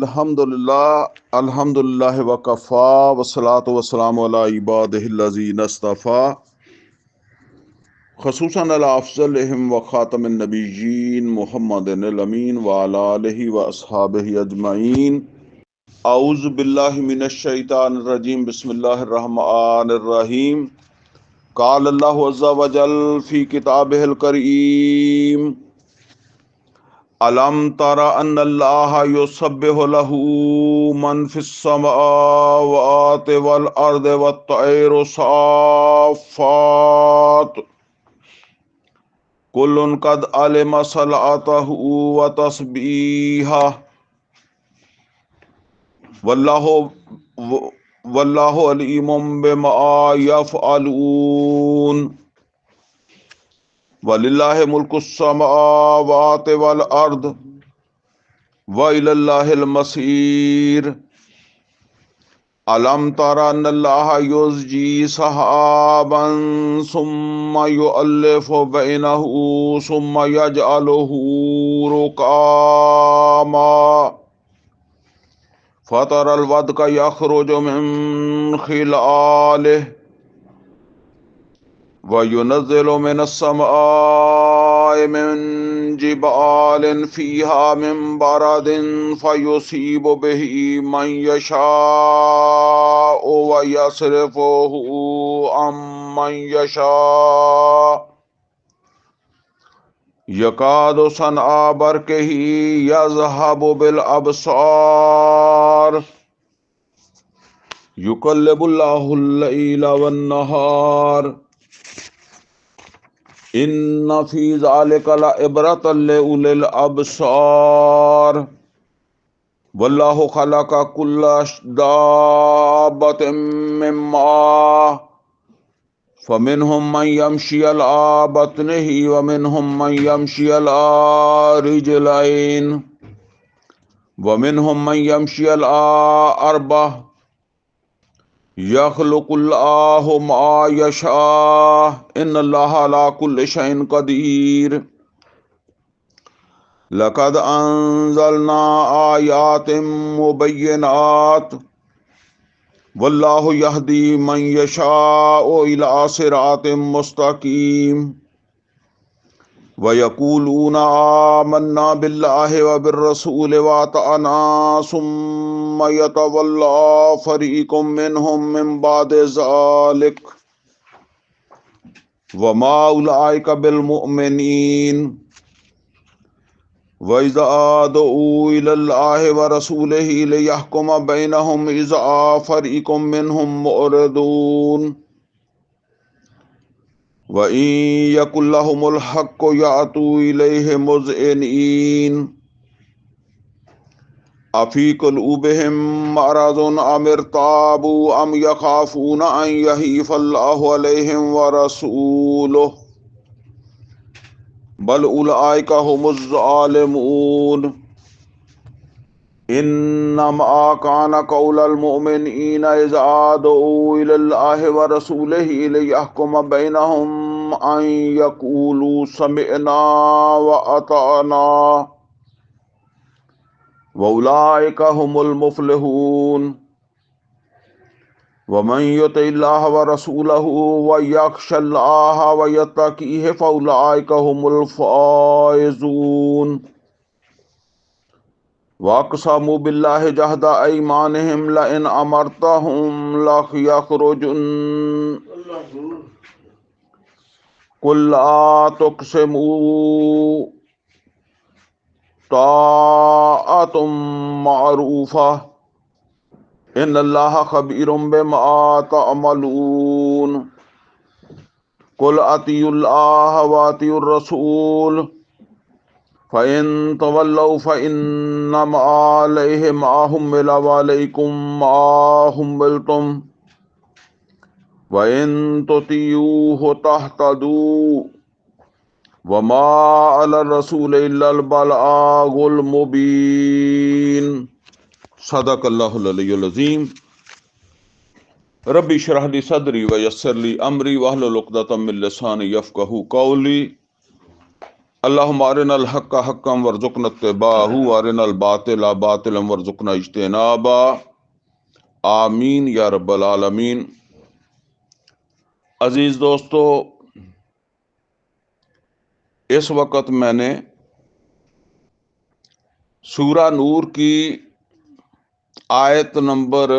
الحمد للہ وکفا والصلاۃ والسلام علی عبادہ الذین اصطفیٰ خصوصاً علی افضلہم وخاتم النبیین محمد الامین وعلی آلہ واصحابہ اجمعین۔ اعوذ باللہ من الشیطان الرجیم، بسم اللہ الرحمن الرحیم۔ قال اللہ عز وجل فی کتابہ الکریم: الم تر ان اللہ یسبح لہ من فی السماوات والارض والطیر صافات کل قد علم صلاتہ وتسبیحہ واللہ علیم بما یفعلون۔ وَلِلَّهِ مُلْكُ السَّمَاوَاتِ وَالْأَرْضِ وَإِلَى اللَّهِ الْمَصِيرُ۔ أَلَمْ تَرَ أَنَّ اللَّهَ يُزْجِي سَحَابًا ثُمَّ يُؤَلِّفُ بَيْنَهُ ثُمَّ يَجْعَلُهُ رُكَامًا فَتَرَى الْوَدْقَ يَخْرُجُ مِنْ خِلَالِهِ وَيُنَزِّلُ مِنَ السَّمَاءِ مِن جِبَالٍ فِيهَا مِن بَرَدٍ فَيُصِيبُ بِهِ مَن يَشَاءُ وَيَصْرِفُهُ عَن مَّن يَشَاءُ يَكَادُ سَنَا بَرْقِهِ يَذْهَبُ بِالْأَبْصَارِ يُقَلِّبُ اللَّهُ اللَّيْلَ وَالنَّهَارَ ان فی ذلک لعبرۃ لأولی الابصار۔ واللہ خلق کل دابۃ من ماء فمنہم من یمشی علی بطنہ ومنہم من یمشی علی رجلین ومنہم من یمشی علی اربع یخلق اللہ ما یشاء ان اللہ علی کل شیء قدیر۔ لقد انزلنا آیات مبینات واللہ یہدی من یشاء الی صراط مستقیم۔ وَيَقُولُونَ آمَنَّا بِاللَّهِ وَبِالرَّسُولِ وَأَطَعْنَا ثُمَّ يَتَوَلَّىٰ فَرِيقٌ مِّنْهُم مِّن بَعْدِ ذَٰلِكَ وَمَا أُولَٰئِكَ بِالْمُؤْمِنِينَ۔ وَإِذَا دُعُوا إِلَى اللَّهِ وَرَسُولِهِ لِيَحْكُمَ بَيْنَهُمْ إِذَا فَرِيقٌ مِّنْهُم مُّعْرِضُونَ۔ وَإِن يَكُن لَّهُمُ الْحَقُّ يَأْتُوا إِلَيْهِ مُذْعِنِينَ۔ أَفِي قُلُوبِهِم مَّرَضٌ أَمِ ارْتَابُوا أَمْ يَخَافُونَ أَن يَحِيفَ اللَّهُ عَلَيْهِمْ وَرَسُولُهُ بَلْ أُولَٰئِكَ هُمُ الظَّالِمُونَ۔ إِنَّمَا كَانَ قَوْلَ الْمُؤْمِنِينَ إِذَا دُعُوا إِلَى اللَّهِ وَرَسُولِهِ لِيَحْكُمَ بَيْنَهُمْ أَن يَقُولُوا سَمِعْنَا وَأَطَعْنَا وَأُولَٰئِكَ هُمُ الْمُفْلِحُونَ۔ وَمَن يُطِعِ اللَّهَ وَرَسُولَهُ وَيَخْشَ اللَّهَ وَيَتَّقِهِ فَأُولَٰئِكَ هُمُ الْفَائِزُونَ۔ وَأَقْسَمُوا بِاللَّهِ جَهْدَ أَيْمَانِهِمْ لَئِنْ أَمَرْتَهُمْ لَيَخْرُجُنَّ قُل لَّا تُقْسِمُوا طَاعَةٌ مَّعْرُوفَةٌ إِنَّ اللَّهَ خَبِيرٌ بِمَا تَعْمَلُونَ۔ قُلْ أَطِيعُوا اللَّهَ وَأَطِيعُوا الرَّسُولَ فَإِن تَوَلَّوْا فَإِنَّمَا عَلَيْهِ مَا حُمِّلَ وَعَلَيْكُم مَّا حُمِّلْتُمْ وَإِن تُطِيعُوهُ تَهْتَدُوا وَمَا عَلَى الرَّسُولِ إِلَّا الْبَلَاغُ الْمُبِينُ۔ صدق اللہ العلی العظیم۔ ربی اشرح لی صدری ویسر لی امری واحلل عقدۃ من لسانی یفقہوا قولی۔ اللہم ارنا الحق حقا وارزقنا اتباعہ وارنا الباطل باطلا وارزقنا اجتنابا، آمین یا رب العالمین۔ عزیز دوستو، اس وقت میں نے سورہ نور کی آیت نمبر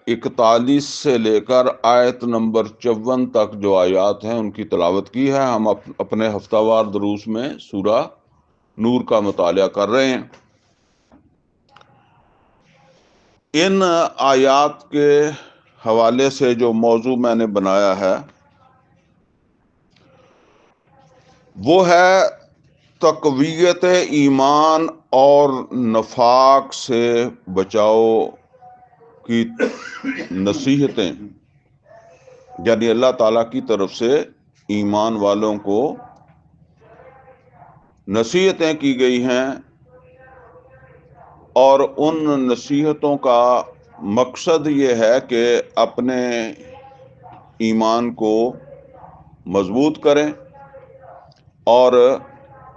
41 سے لے کر آیت نمبر 54 تک جو آیات ہیں ان کی تلاوت کی ہے۔ ہم اپنے ہفتہ وار دروس میں سورہ نور کا مطالعہ کر رہے ہیں۔ ان آیات کے حوالے سے جو موضوع میں نے بنایا ہے وہ ہے تقویت ایمان اور نفاق سے بچاؤ کی نصیحتیں، یعنی اللہ تعالیٰ کی طرف سے ایمان والوں کو نصیحتیں کی گئی ہیں، اور ان نصیحتوں کا مقصد یہ ہے کہ اپنے ایمان کو مضبوط کریں اور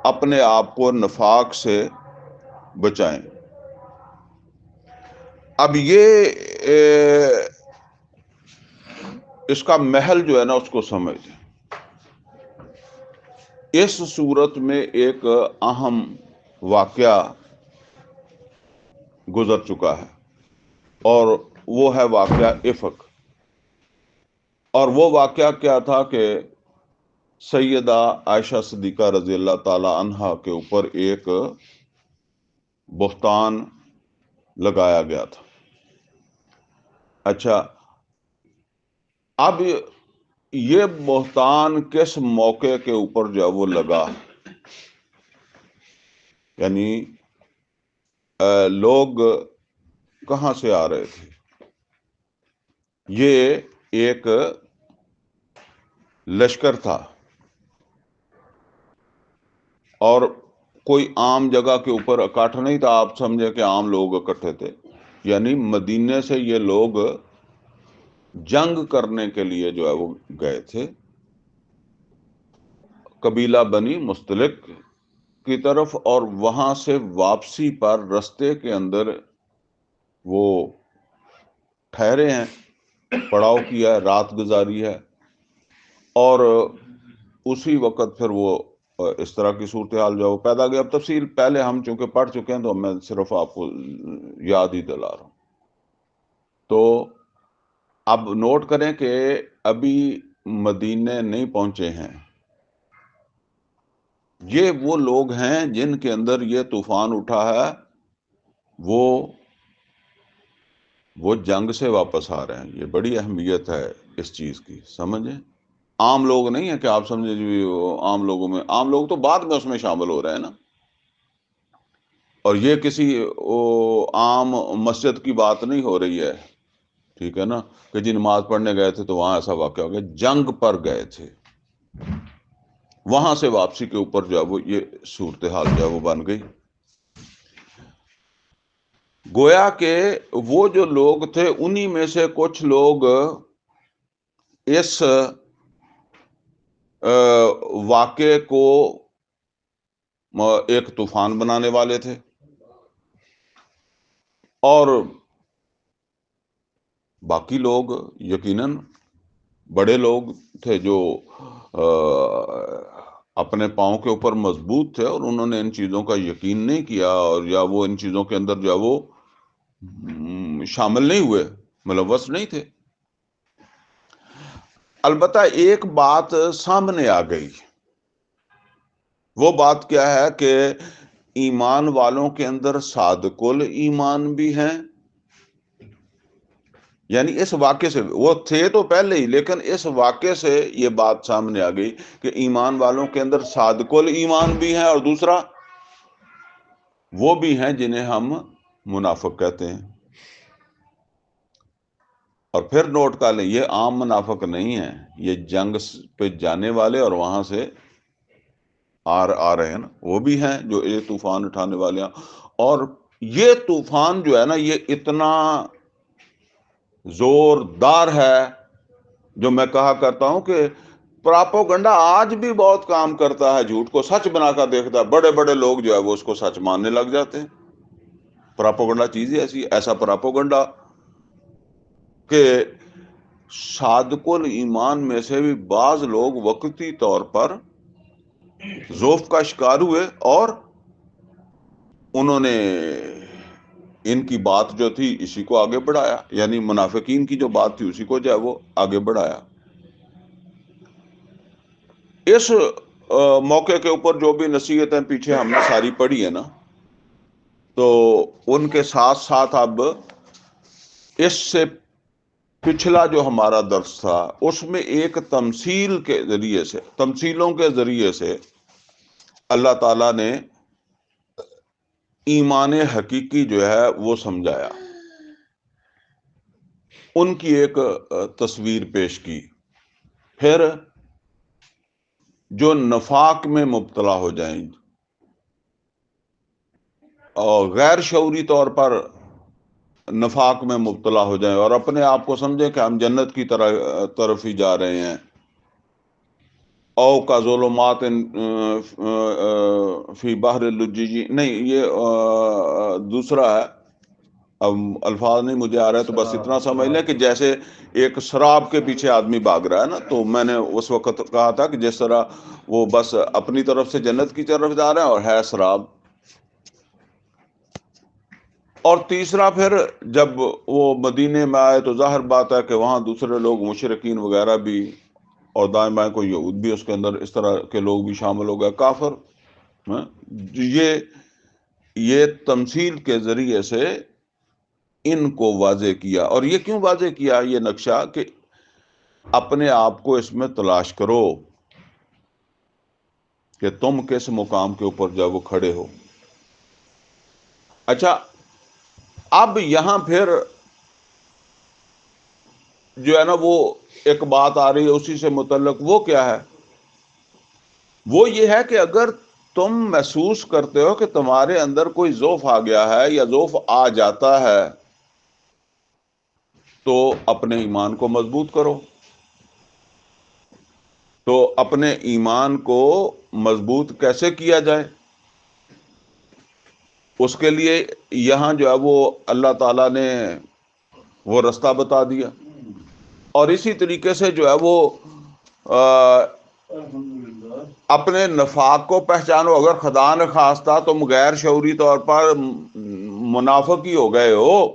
اپنے آپ کو نفاق سے بچائیں۔ اب یہ اس کا محل جو ہے نا اس کو سمجھیں۔ اس صورت میں ایک اہم واقعہ گزر چکا ہے، اور وہ ہے واقعہ افک۔ اور وہ واقعہ کیا تھا کہ سیدہ عائشہ صدیقہ رضی اللہ تعالی عنہا کے اوپر ایک بہتان لگایا گیا تھا۔ اچھا، اب یہ بہتان کس موقع کے اوپر جو وہ لگا، یعنی لوگ کہاں سے آ رہے تھے؟ یہ ایک لشکر تھا اور کوئی عام جگہ کے اوپر اکٹھا نہیں تھا۔ آپ سمجھے کہ عام لوگ اکٹھے تھے، یعنی مدینے سے یہ لوگ جنگ کرنے کے لیے جو ہے وہ گئے تھے قبیلہ بنی مستلق کی طرف، اور وہاں سے واپسی پر رستے کے اندر وہ ٹھہرے ہیں، پڑاؤ کیا ہے، رات گزاری ہے، اور اسی وقت پھر وہ اس طرح کی صورتحال جو پیدا گئی۔ اب تفصیل پہلے ہم چونکہ پڑھ چکے ہیں تو میں صرف آپ کو یاد ہی دلا رہا ہوں۔ تو اب نوٹ کریں کہ ابھی مدینے نہیں پہنچے ہیں۔ یہ وہ لوگ ہیں جن کے اندر یہ طوفان اٹھا ہے، وہ جنگ سے واپس آ رہے ہیں۔ یہ بڑی اہمیت ہے اس چیز کی، سمجھیں۔ عام لوگ نہیں ہیں کہ آپ سمجھیں جی عام لوگوں میں، عام لوگ تو بعد میں اس میں شامل ہو رہے ہیں نا۔ اور یہ کسی عام مسجد کی بات نہیں ہو رہی ہے، ٹھیک ہے نا، کہ جی نماز پڑھنے گئے تھے تو وہاں ایسا واقعہ ہو گیا۔ جنگ پر گئے تھے، وہاں سے واپسی کے اوپر جو ہے وہ یہ صورتحال جو ہے وہ بن گئی۔ گویا کہ وہ جو لوگ تھے انہی میں سے کچھ لوگ اس واقعے کو ایک طوفان بنانے والے تھے، اور باقی لوگ یقیناً بڑے لوگ تھے جو اپنے پاؤں کے اوپر مضبوط تھے، اور انہوں نے ان چیزوں کا یقین نہیں کیا، اور یا وہ ان چیزوں کے اندر جو ہے وہ شامل نہیں ہوئے، ملوث نہیں تھے۔ البتہ ایک بات سامنے آ گئی، وہ بات کیا ہے کہ ایمان والوں کے اندر صادق الایمان بھی ہیں، یعنی اس واقعے سے وہ تھے تو پہلے ہی، لیکن اس واقعے سے یہ بات سامنے آ گئی کہ ایمان والوں کے اندر صادق الایمان بھی ہیں، اور دوسرا وہ بھی ہیں جنہیں ہم منافق کہتے ہیں۔ اور پھر نوٹ کر لیں، یہ عام منافق نہیں ہیں، یہ جنگ پہ جانے والے اور وہاں سے آ رہے ہیں نا، وہ بھی ہیں جو یہ طوفان اٹھانے والے ہیں۔ اور یہ طوفان جو ہے نا یہ اتنا زوردار ہے، جو میں کہا کرتا ہوں کہ پراپوگنڈا آج بھی بہت کام کرتا ہے، جھوٹ کو سچ بنا کر دیکھتا ہے، بڑے بڑے لوگ جو ہے وہ اس کو سچ ماننے لگ جاتے ہیں۔ پراپوگنڈا چیز ہی ایسا پراپوگنڈا کہ صادق الایمان میں سے بھی بعض لوگ وقتی طور پر ذوف کا شکار ہوئے اور انہوں نے ان کی بات جو تھی اسی کو آگے بڑھایا، یعنی منافقین کی جو بات تھی اسی کو جو ہے وہ آگے بڑھایا۔ اس موقع کے اوپر جو بھی نصیحتیں پیچھے ہم نے ساری پڑھی ہے نا، تو ان کے ساتھ ساتھ اب اس سے پچھلا جو ہمارا درس تھا اس میں ایک تمثیلوں کے ذریعے سے اللہ تعالیٰ نے ایمان حقیقی جو ہے وہ سمجھایا، ان کی ایک تصویر پیش کی۔ پھر جو نفاق میں مبتلا ہو جائیں اور غیر شعوری طور پر نفاق میں مبتلا ہو جائیں اور اپنے آپ کو سمجھیں کہ ہم جنت کی طرف ہی جا رہے ہیں، او کا ظلمات فی بحر اللجی، نہیں یہ دوسرا ہے، اب الفاظ نہیں مجھے آ رہے، تو بس اتنا سمجھ لیں کہ جیسے ایک شراب کے پیچھے آدمی بھاگ رہا ہے نا، تو میں نے اس وقت کہا تھا کہ جس طرح وہ بس اپنی طرف سے جنت کی طرف جا رہے ہیں اور ہے شراب۔ اور تیسرا پھر جب وہ مدینے میں آئے تو ظاہر بات ہے کہ وہاں دوسرے لوگ مشرکین وغیرہ بھی، اور دائیں بائیں کوئی یہود بھی اس کے اندر، اس طرح کے لوگ بھی شامل ہو گئے، کافر۔ یہ تمثیل کے ذریعے سے ان کو واضح کیا۔ اور یہ کیوں واضح کیا یہ نقشہ؟ کہ اپنے آپ کو اس میں تلاش کرو کہ تم کس مقام کے اوپر جب وہ کھڑے ہو۔ اچھا، اب یہاں پھر جو ہے نا وہ ایک بات آ رہی ہے اسی سے متعلق، وہ کیا ہے؟ وہ یہ ہے کہ اگر تم محسوس کرتے ہو کہ تمہارے اندر کوئی ضعف آ گیا ہے یا ضعف آ جاتا ہے، تو اپنے ایمان کو مضبوط کرو۔ تو اپنے ایمان کو مضبوط کیسے کیا جائے؟ اس کے لیے یہاں جو ہے وہ اللہ تعالیٰ نے وہ رستہ بتا دیا، اور اسی طریقے سے جو ہے وہ اپنے نفاق کو پہچانو۔ اگر خدا نہ خواستہ تم غیر شعوری طور پر منافق ہی ہو گئے ہو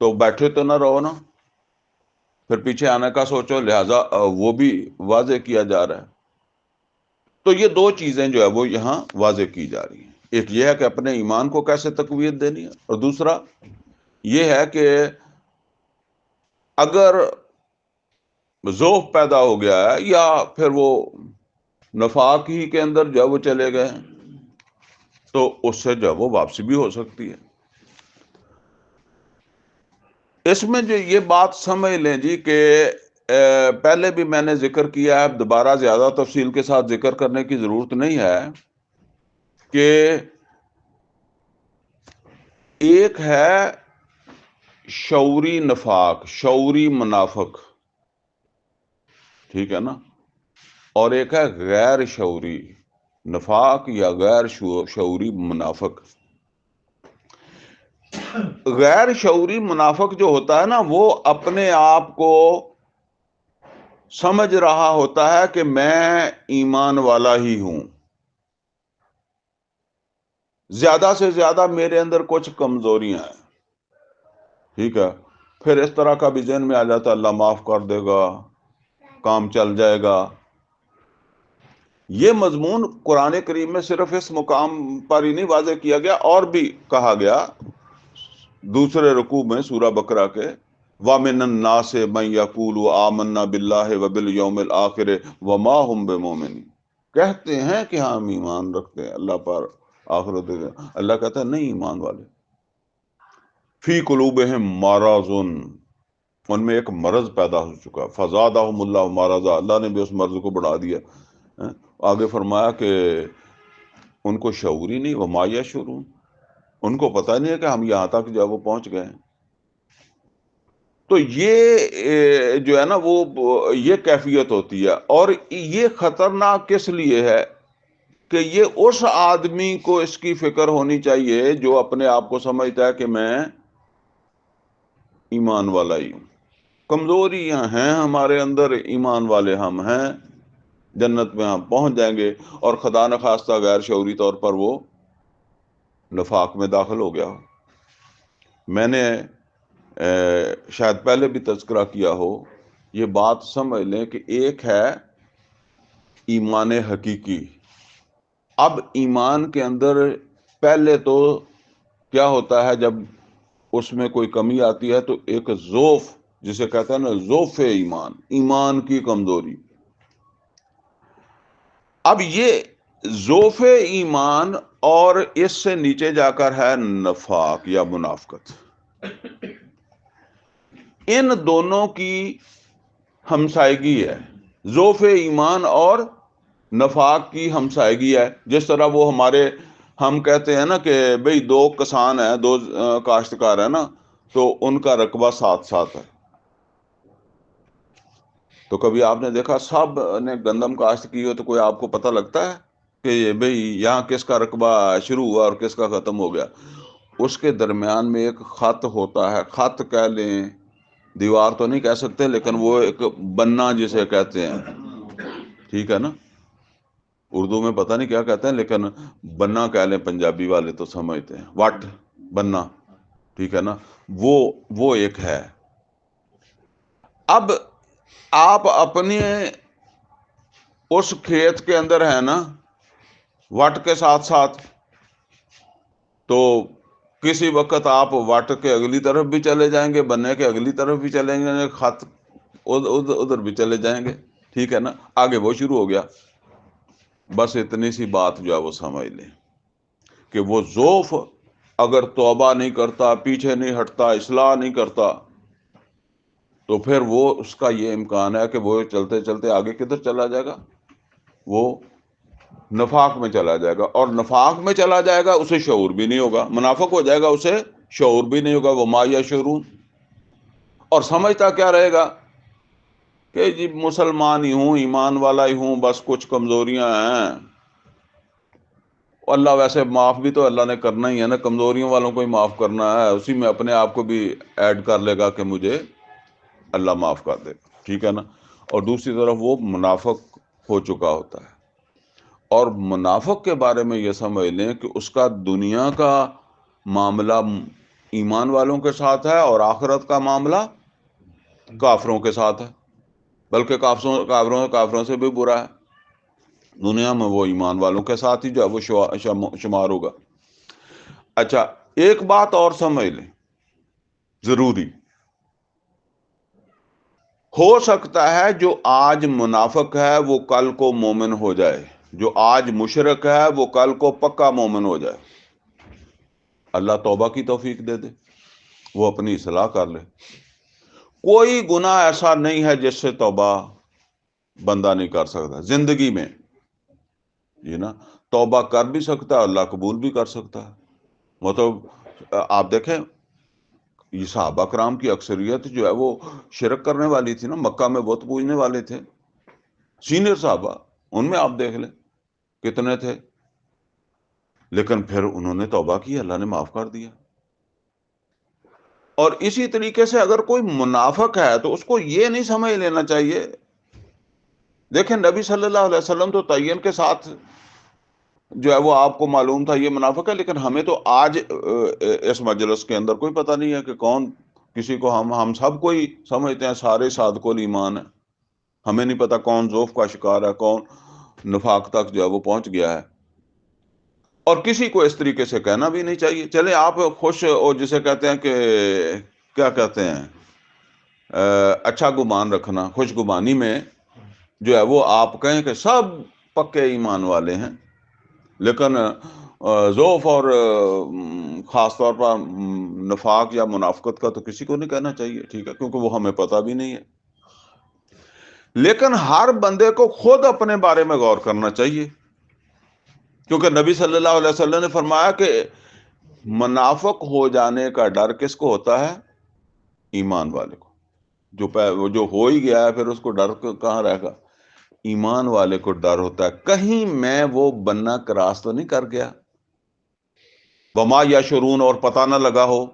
تو بیٹھے تو نہ رہو نا، پھر پیچھے آنے کا سوچو، لہذا وہ بھی واضح کیا جا رہا ہے۔ تو یہ دو چیزیں جو ہے وہ یہاں واضح کی جا رہی ہیں، ایک یہ ہے کہ اپنے ایمان کو کیسے تقویت دینی ہے، اور دوسرا یہ ہے کہ اگر ذوف پیدا ہو گیا ہے یا پھر وہ نفاق ہی کے اندر جو ہے وہ چلے گئے تو اس سے جو ہے وہ واپسی بھی ہو سکتی ہے۔ اس میں جو یہ بات سمجھ لیں جی کہ پہلے بھی میں نے ذکر کیا ہے، دوبارہ زیادہ تفصیل کے ساتھ ذکر کرنے کی ضرورت نہیں ہے، کہ ایک ہے شعوری نفاق، شعوری منافق، ٹھیک ہے نا، اور ایک ہے غیر شعوری نفاق یا غیر شعوری منافق۔ غیر شعوری منافق جو ہوتا ہے نا، وہ اپنے آپ کو سمجھ رہا ہوتا ہے کہ میں ایمان والا ہی ہوں، زیادہ سے زیادہ میرے اندر کچھ کمزوریاں ہیں، ٹھیک ہے، پھر اس طرح کا بھی ذہن میں آ جاتا ہے اللہ معاف کر دے گا، کام چل جائے گا۔ یہ مضمون قرآن کریم میں صرف اس مقام پر ہی نہیں واضح کیا گیا، اور بھی کہا گیا دوسرے رکوع میں سورہ بقرہ کے، وَمِنَ النَّاسِ مَن يَقُولُ آمَنَّا بِاللَّهِ وَبِالْيَوْمِ الْآخِرِ وَمَا هُمْ بِمُؤْمِنِينَ، کہتے ہیں کہ ہم ایمان رکھتے ہیں اللہ پر، آخرت۔ اللہ کہتا ہے نہیں، ایمان والے فی قلوبہم مرض، ان میں ایک مرض پیدا ہو چکا، فزادہم اللہ مرضا، اللہ نے بھی اس مرض کو بڑھا دیا۔ آگے فرمایا کہ ان کو شعور ہی نہیں، وما یشعرون، ان کو پتہ نہیں ہے کہ ہم یہاں تک جب وہ پہنچ گئے ہیں۔ تو یہ جو ہے نا وہ یہ کیفیت ہوتی ہے. اور یہ خطرناک کس لیے ہے کہ یہ اس آدمی کو اس کی فکر ہونی چاہیے جو اپنے آپ کو سمجھتا ہے کہ میں ایمان والا ہی ہوں. کمزوریاں ہیں ہمارے اندر، ایمان والے ہم ہیں، جنت میں ہم پہنچ جائیں گے. اور خدا نخواستہ غیر شعوری طور پر وہ نفاق میں داخل ہو گیا ہو. میں نے شاید پہلے بھی تذکرہ کیا ہو، یہ بات سمجھ لیں کہ ایک ہے ایمان حقیقی. اب ایمان کے اندر پہلے تو کیا ہوتا ہے جب اس میں کوئی کمی آتی ہے تو ایک ضعف، جسے کہتے ہیں نا ضعف ایمان، ایمان کی کمزوری. اب یہ ضعف ایمان اور اس سے نیچے جا کر ہے نفاق یا منافقت. ان دونوں کی ہمسائیگی ہے، ضعف ایمان اور نفاق کی ہمسائیگی ہے. جس طرح وہ ہم کہتے ہیں نا کہ بھئی دو کسان ہیں، دو کاشتکار ہیں نا، تو ان کا رقبہ ساتھ ساتھ ہے. تو کبھی آپ نے دیکھا سب نے گندم کاشت کی ہو تو کوئی آپ کو پتہ لگتا ہے کہ بھئی یہاں کس کا رقبہ شروع ہوا اور کس کا ختم ہو گیا؟ اس کے درمیان میں ایک خط ہوتا ہے، خط کہہ لیں، دیوار تو نہیں کہہ سکتے، لیکن وہ ایک بننا جسے کہتے ہیں، ٹھیک ہے نا؟ اردو میں پتہ نہیں کیا کہتے ہیں، لیکن بننا کہہ لیں، پنجابی والے تو سمجھتے ہیں، وٹ بننا، ٹھیک ہے نا؟ وہ ایک ہے. اب آپ اپنے اس کھیت کے اندر ہے نا وٹ کے ساتھ ساتھ، تو کسی وقت آپ وٹ کے اگلی طرف بھی چلے جائیں گے، بننے کے اگلی طرف بھی چلیں گے، خط ادھر بھی چلے جائیں گے، ٹھیک ہے نا؟ آگے وہ شروع ہو گیا. بس اتنی سی بات جو ہے وہ سمجھ لیں کہ وہ ضعف اگر توبہ نہیں کرتا، پیچھے نہیں ہٹتا، اصلاح نہیں کرتا، تو پھر وہ اس کا یہ امکان ہے کہ وہ چلتے چلتے آگے کدھر چلا جائے گا؟ وہ نفاق میں چلا جائے گا. اور نفاق میں چلا جائے گا، اسے شعور بھی نہیں ہوگا. منافق ہو جائے گا، اسے شعور بھی نہیں ہوگا. وہ ما یشعرون. اور سمجھتا کیا رہے گا کہ جی مسلمان ہی ہوں، ایمان والا ہی ہوں، بس کچھ کمزوریاں ہیں. اللہ ویسے معاف بھی تو اللہ نے کرنا ہی ہے نا، کمزوریوں والوں کو ہی معاف کرنا ہے. اسی میں اپنے آپ کو بھی ایڈ کر لے گا کہ مجھے اللہ معاف کر دے گا، ٹھیک ہے نا؟ اور دوسری طرف وہ منافق ہو چکا ہوتا ہے. اور منافق کے بارے میں یہ سمجھ لیں کہ اس کا دنیا کا معاملہ ایمان والوں کے ساتھ ہے اور آخرت کا معاملہ کافروں کے ساتھ ہے، بلکہ کافروں سے بھی برا ہے. دنیا میں وہ ایمان والوں کے ساتھ ہی جو ہے وہ شمار ہوگا. اچھا، ایک بات اور سمجھ لیں ضروری، ہو سکتا ہے جو آج منافق ہے وہ کل کو مومن ہو جائے، جو آج مشرک ہے وہ کل کو پکا مومن ہو جائے. اللہ توبہ کی توفیق دے دے، وہ اپنی اصلاح کر لے. کوئی گناہ ایسا نہیں ہے جس سے توبہ بندہ نہیں کر سکتا زندگی میں، یہ نا توبہ کر بھی سکتا ہے، اللہ قبول بھی کر سکتا ہے. مطلب آپ دیکھیں یہ صحابہ کرام کی اکثریت جو ہے وہ شرک کرنے والی تھی نا، مکہ میں بت پوجنے والے تھے. سینئر صحابہ ان میں آپ دیکھ لیں کتنے تھے، لیکن پھر انہوں نے توبہ کی، اللہ نے معاف کر دیا. اور اسی طریقے سے اگر کوئی منافق ہے تو اس کو یہ نہیں سمجھ لینا چاہیے. دیکھیں نبی صلی اللہ علیہ وسلم تو تعین کے ساتھ جو ہے وہ آپ کو معلوم تھا یہ منافق ہے، لیکن ہمیں تو آج اس مجلس کے اندر کوئی پتہ نہیں ہے کہ کون کسی کو ہم سب کوئی سمجھتے ہیں سارے صادق الایمان ہیں. ہمیں نہیں پتا کون ضعف کا شکار ہے، کون نفاق تک جو ہے وہ پہنچ گیا ہے. اور کسی کو اس طریقے سے کہنا بھی نہیں چاہیے. چلیں آپ خوش، اور جسے کہتے ہیں کہ کیا کہتے ہیں اچھا گمان رکھنا، خوش گمانی میں جو ہے وہ آپ کہیں کہ سب پکے ایمان والے ہیں، لیکن ضعف اور خاص طور پر نفاق یا منافقت کا تو کسی کو نہیں کہنا چاہیے، ٹھیک ہے، کیونکہ وہ ہمیں پتہ بھی نہیں ہے. لیکن ہر بندے کو خود اپنے بارے میں غور کرنا چاہیے، کیونکہ نبی صلی اللہ علیہ وسلم نے فرمایا کہ منافق ہو جانے کا ڈر کس کو ہوتا ہے؟ ایمان والے کو. وہ جو ہو ہی گیا ہے پھر اس کو ڈر کہاں رہے گا؟ ایمان والے کو ڈر ہوتا ہے کہیں میں وہ بننا کراس تو نہیں کر گیا، وما یا شرون، اور پتہ نہ لگا ہو.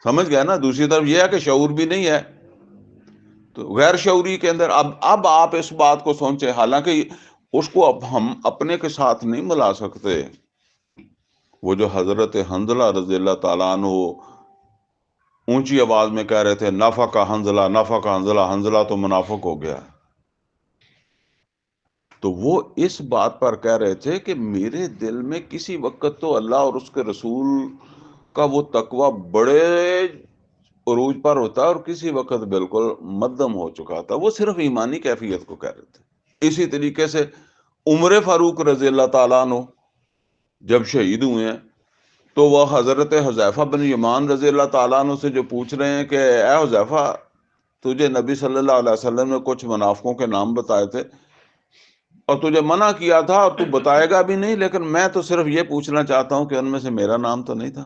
سمجھ گیا نا؟ دوسری طرف یہ ہے کہ شعور بھی نہیں ہے، تو غیر شعوری کے اندر اب آپ اس بات کو سوچیں، حالانکہ اس کو اب ہم اپنے کے ساتھ نہیں ملا سکتے. وہ جو حضرت حنظلہ رضی اللہ تعالیٰ عنہ اونچی آواز میں کہہ رہے تھے نافق حنظلہ، نافق حنظلہ، حنظلہ تو منافق ہو گیا، تو وہ اس بات پر کہہ رہے تھے کہ میرے دل میں کسی وقت تو اللہ اور اس کے رسول کا وہ تقوی بڑے عروج پر ہوتا ہے، اور کسی وقت بالکل مدھم ہو چکا تھا. وہ صرف ایمانی کیفیت کو کہہ رہے تھے. اسی طریقے سے عمر فاروق رضی اللہ تعالیٰ عنہ جب شہید ہوئے ہیں تو وہ حضرت حذیفہ بن یمان رضی اللہ تعالیٰ عنہ سے جو پوچھ رہے ہیں کہ اے حذیفہ، تجھے نبی صلی اللہ علیہ وسلم نے کچھ منافقوں کے نام بتائے تھے اور تجھے منع کیا تھا اور تو بتائے گا بھی نہیں، لیکن میں تو صرف یہ پوچھنا چاہتا ہوں کہ ان میں سے میرا نام تو نہیں تھا.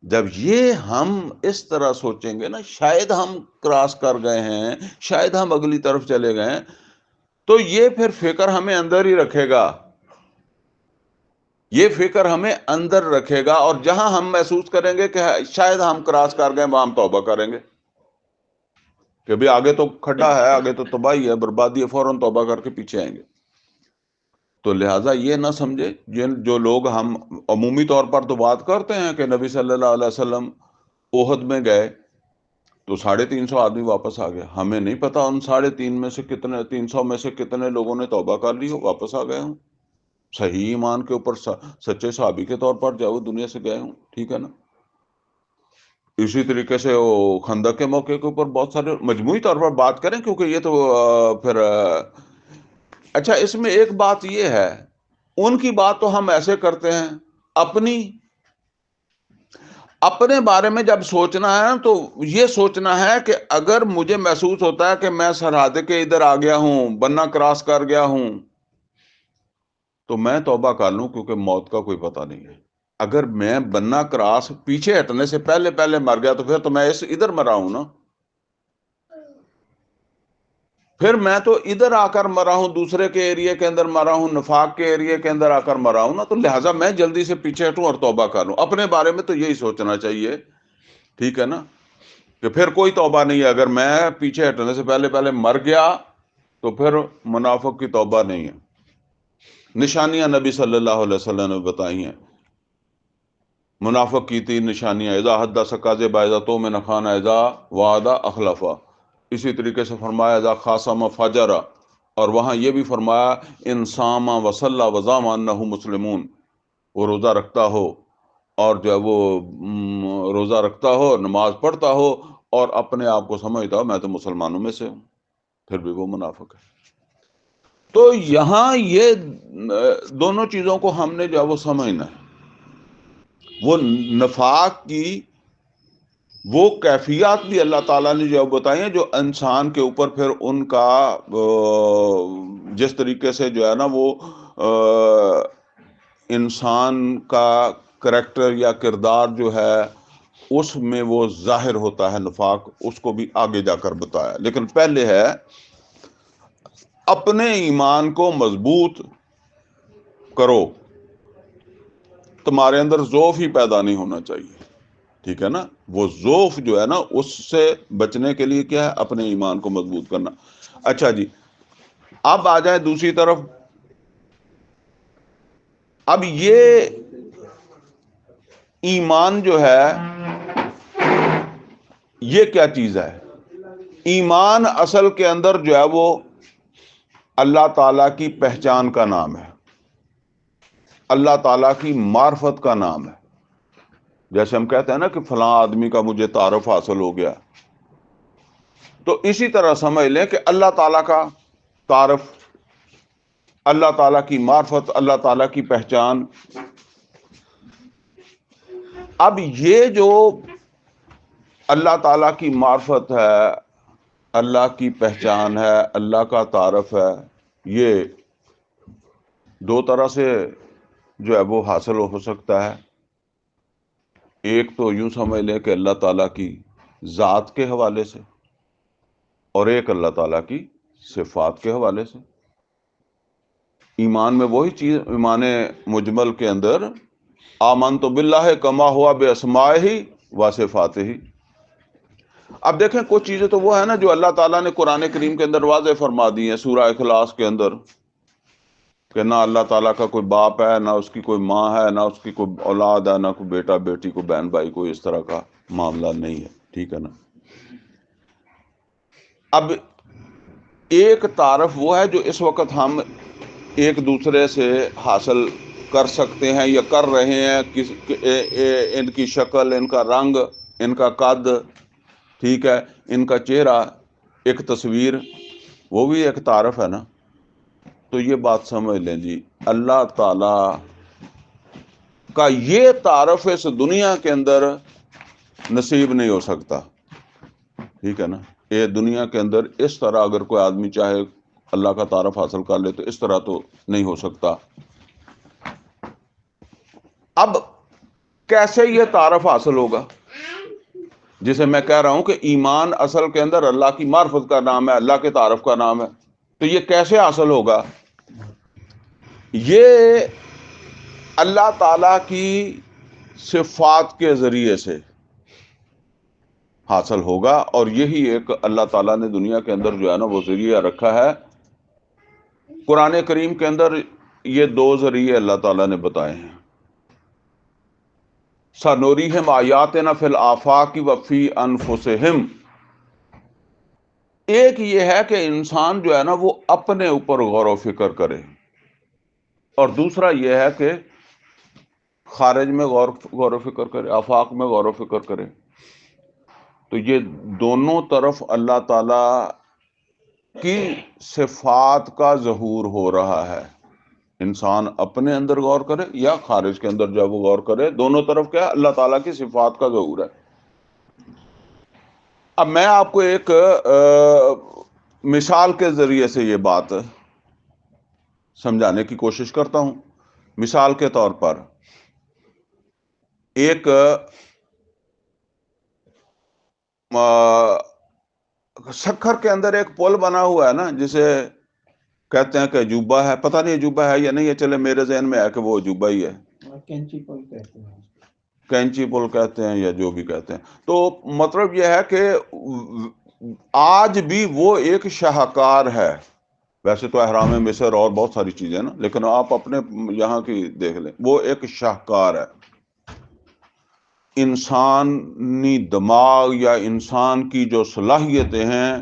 جب یہ ہم اس طرح سوچیں گے نا، شاید ہم کراس کر گئے ہیں، شاید ہم اگلی طرف چلے گئے ہیں، تو یہ پھر فکر ہمیں اندر ہی رکھے گا، یہ فکر ہمیں اندر رکھے گا، اور جہاں ہم محسوس کریں گے کہ شاید ہم کراس کر گئے وہاں ہم توبہ کریں گے کہ بھی آگے تو کھڈا ہے، آگے تو تباہی ہے، بربادی ہے، فوراً توبہ کر کے پیچھے آئیں گے. تو لہٰذا یہ نہ سمجھے جو لوگ ہم عمومی طور پر تو بات کرتے ہیں کہ نبی صلی اللہ علیہ وسلم احد میں گئے تو 350 آدمی واپس آ گئے. ہمیں نہیں پتا ان 350 میں سے کتنے لوگوں نے توبہ کر لی ہو، واپس آ گئے ہوں، صحیح ایمان کے اوپر سچے صحابی کے طور پر جاؤ دنیا سے گئے ہوں. ٹھیک ہے نا؟ اسی طریقے سے وہ خندق کے موقع کے اوپر بہت سارے مجموعی طور پر بات کریں، کیونکہ یہ تو پھر اچھا اس میں ایک بات یہ ہے، ان کی بات تو ہم ایسے کرتے ہیں، اپنے بارے میں جب سوچنا ہے تو یہ سوچنا ہے کہ اگر مجھے محسوس ہوتا ہے کہ میں سرحد کے ادھر آ گیا ہوں، بننا کراس کر گیا ہوں، تو میں توبہ کر لوں، کیونکہ موت کا کوئی پتہ نہیں ہے. اگر میں بننا کراس پیچھے ہٹنے سے پہلے مر گیا تو پھر تو میں ادھر مرا ہوں نا، پھر میں تو ادھر آ کر مرا ہوں، دوسرے کے ایریے کے اندر مرا ہوں، نفاق کے ایریے کے اندر آ کر مرا ہوں نا. تو لہٰذا میں جلدی سے پیچھے ہٹوں اور توبہ کر لوں. اپنے بارے میں تو یہی سوچنا چاہیے. ٹھیک ہے نا؟ کہ پھر کوئی توبہ نہیں ہے. اگر میں پیچھے ہٹنے سے پہلے مر گیا تو پھر منافق کی توبہ نہیں ہے. نشانیاں نبی صلی اللہ علیہ وسلم نے بتائی ہیں. منافق کی 3 نشانیاں: اذا حدث کاذب، اذا تؤمن خان، اذا وعد اخلف. اسی طریقے سے فرمایا اذا خاصم فجر، اور وہاں یہ بھی فرمایا ان صام وصلى وزعم انه مسلمون. وہ روزہ رکھتا ہو اور جو ہے وہ روزہ رکھتا ہو، نماز پڑھتا ہو اور اپنے آپ کو سمجھتا ہو میں تو مسلمانوں میں سے ہوں، پھر بھی وہ منافق ہے. تو یہاں یہ دونوں چیزوں کو ہم نے جو ہے وہ سمجھنا ہے. وہ نفاق کی وہ کیفیات بھی اللہ تعالیٰ نے جو بتائی ہیں، جو انسان کے اوپر پھر ان کا جس طریقے سے جو ہے نا وہ انسان کا کریکٹر یا کردار جو ہے اس میں وہ ظاہر ہوتا ہے نفاق، اس کو بھی آگے جا کر بتایا. لیکن پہلے ہے اپنے ایمان کو مضبوط کرو، تمہارے اندر ضعف ہی پیدا نہیں ہونا چاہیے. ٹھیک ہے نا؟ وہ ضعف جو ہے نا اس سے بچنے کے لیے کیا ہے؟ اپنے ایمان کو مضبوط کرنا. اچھا جی، اب آ جائے دوسری طرف. اب یہ ایمان جو ہے یہ کیا چیز ہے؟ ایمان اصل کے اندر جو ہے وہ اللہ تعالیٰ کی پہچان کا نام ہے، اللہ تعالیٰ کی معرفت کا نام ہے. جیسے ہم کہتے ہیں نا کہ فلاں آدمی کا مجھے تعارف حاصل ہو گیا، تو اسی طرح سمجھ لیں کہ اللہ تعالیٰ کا تعارف، اللہ تعالیٰ کی معرفت، اللہ تعالیٰ کی پہچان. اب یہ جو اللہ تعالیٰ کی معرفت ہے، اللہ کی پہچان ہے، اللہ کا تعارف ہے، یہ 2 طرح سے جو ہے وہ حاصل ہو سکتا ہے. ایک تو یوں سمجھ لیں کہ اللہ تعالیٰ کی ذات کے حوالے سے اور ایک اللہ تعالیٰ کی صفات کے حوالے سے۔ ایمان میں وہی چیز، ایمان مجمل کے اندر آمنت باللہ کما ہوا باسمائہ و صفاتہ۔ اب دیکھیں کچھ چیزیں تو وہ ہے نا جو اللہ تعالیٰ نے قرآن کریم کے اندر واضح فرما دی ہیں، سورہ اخلاص کے اندر، کہ نہ اللہ تعالیٰ کا کوئی باپ ہے، نہ اس کی کوئی ماں ہے، نہ اس کی کوئی اولاد ہے، نہ کوئی بیٹا بیٹی، کوئی بہن بھائی، کوئی اس طرح کا معاملہ نہیں ہے، ٹھیک ہے نا۔ اب ایک تعارف وہ ہے جو اس وقت ہم ایک دوسرے سے حاصل کر سکتے ہیں یا کر رہے ہیں، ان کی شکل، ان کا رنگ، ان کا قد، ٹھیک ہے، ان کا چہرہ، ایک تصویر، وہ بھی ایک تعارف ہے نا۔ تو یہ بات سمجھ لیں جی، اللہ تعالیٰ کا یہ تعارف اس دنیا کے اندر نصیب نہیں ہو سکتا، ٹھیک ہے نا۔ یہ دنیا کے اندر اس طرح اگر کوئی آدمی چاہے اللہ کا تعارف حاصل کر لے تو اس طرح تو نہیں ہو سکتا۔ اب کیسے یہ تعارف حاصل ہوگا؟ جسے میں کہہ رہا ہوں کہ ایمان اصل کے اندر اللہ کی معرفت کا نام ہے، اللہ کے تعارف کا نام ہے، تو یہ کیسے حاصل ہوگا؟ یہ اللہ تعالیٰ کی صفات کے ذریعے سے حاصل ہوگا، اور یہی ایک اللہ تعالیٰ نے دنیا کے اندر جو ہے نا وہ ذریعہ رکھا ہے۔ قرآن کریم کے اندر یہ دو ذریعے اللہ تعالیٰ نے بتائے ہیں، سَنُرِيهِمْ آیَاتِنَا فِی الْآفَاقِ وَفِی أَنفُسِہِمْ۔ ایک یہ ہے کہ انسان جو ہے نا وہ اپنے اوپر غور و فکر کرے، اور دوسرا یہ ہے کہ خارج میں غور و فکر کرے، آفاق میں غور و فکر کرے۔ تو یہ دونوں طرف اللہ تعالیٰ کی صفات کا ظہور ہو رہا ہے، انسان اپنے اندر غور کرے یا خارج کے اندر جب وہ غور کرے، دونوں طرف کیا ہے؟ اللہ تعالیٰ کی صفات کا ظہور ہے۔ اب میں آپ کو ایک مثال کے ذریعے سے یہ بات سمجھانے کی کوشش کرتا ہوں۔ مثال کے طور پر ایک سکھر کے اندر ایک پل بنا ہوا ہے نا، جسے کہتے ہیں کہ عجوبہ ہے، پتہ نہیں عجوبہ ہے یا نہیں ہے، چلے میرے ذہن میں ہے کہ وہ عجوبہ ہی ہے، کینچی پل کہتے ہیں، کینچی پل کہتے ہیں یا جو بھی کہتے ہیں۔ تو مطلب یہ ہے کہ آج بھی وہ ایک شاہکار ہے۔ ویسے تو احرام مصر اور بہت ساری چیزیں نا، لیکن آپ اپنے یہاں کی دیکھ لیں، وہ ایک شاہکار ہے۔ انسانی دماغ یا انسان کی جو صلاحیتیں ہیں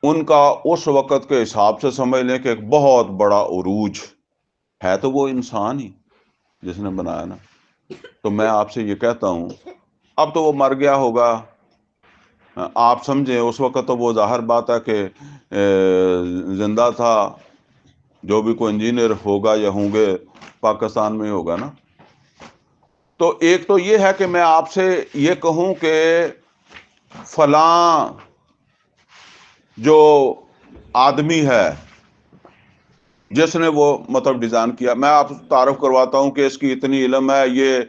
ان کا اس وقت کے حساب سے سمجھ لیں کہ ایک بہت بڑا عروج ہے، تو وہ انسان ہی جس نے بنایا نا۔ تو میں آپ سے یہ کہتا ہوں، اب تو وہ مر گیا ہوگا، آپ سمجھیں اس وقت تو وہ ظاہر بات ہے کہ زندہ تھا، جو بھی کوئی انجینئر ہوگا یا ہوں گے پاکستان میں ہی ہوگا نا۔ تو ایک تو یہ ہے کہ میں آپ سے یہ کہوں کہ فلاں جو آدمی ہے جس نے وہ مطلب ڈیزائن کیا، میں آپ سے تعارف کرواتا ہوں کہ اس کی اتنی علم ہے، یہ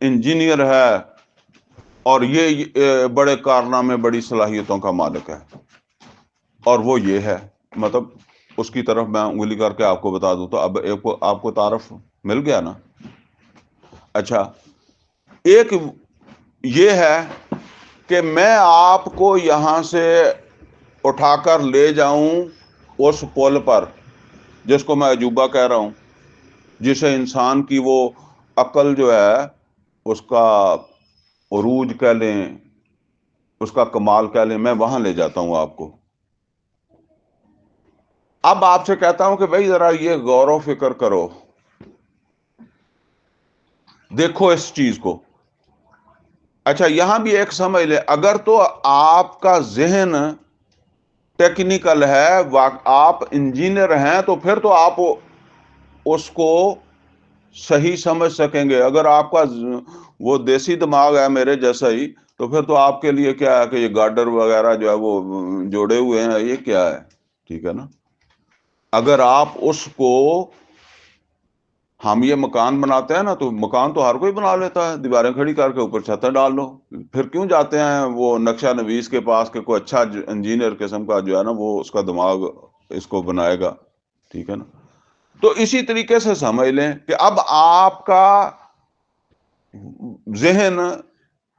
انجینئر ہے اور یہ بڑے کارنامے، بڑی صلاحیتوں کا مالک ہے، اور وہ یہ ہے، مطلب اس کی طرف میں انگلی کر کے آپ کو بتا دوں تو اب آپ کو تعارف مل گیا نا۔ اچھا، ایک یہ ہے کہ میں آپ کو یہاں سے اٹھا کر لے جاؤں اس پل پر جس کو میں عجوبہ کہہ رہا ہوں، جسے انسان کی وہ عقل جو ہے اس کا عروج کہہ لیں، اس کا کمال کہہ لیں، میں وہاں لے جاتا ہوں آپ کو۔ اب آپ سے کہتا ہوں کہ بھائی ذرا یہ غور و فکر کرو، دیکھو اس چیز کو۔ اچھا، یہاں بھی ایک سمجھ لیں، اگر تو آپ کا ذہن ٹیکنیکل ہے، آپ انجینئر ہیں، تو پھر تو آپ اس کو صحیح سمجھ سکیں گے۔ اگر آپ کا وہ دیسی دماغ ہے میرے جیسا ہی، تو پھر تو آپ کے لیے کیا ہے کہ یہ گارڈر وغیرہ جو ہے وہ جوڑے ہوئے ہیں، یہ کیا ہے، ٹھیک ہے نا۔ اگر آپ اس کو ہم یہ مکان بناتے ہیں نا، تو مکان تو ہر کوئی بنا لیتا ہے، دیواریں کھڑی کر کے اوپر چھتیں ڈال لو. پھر کیوں جاتے ہیں وہ نقشہ نویس کے پاس کہ کوئی اچھا انجینئر قسم کا جو ہے نا وہ اس کا دماغ اس کو بنائے گا. ٹھیک ہے نا. تو اسی طریقے سے سمجھ لیں کہ اب آپ کا ذہن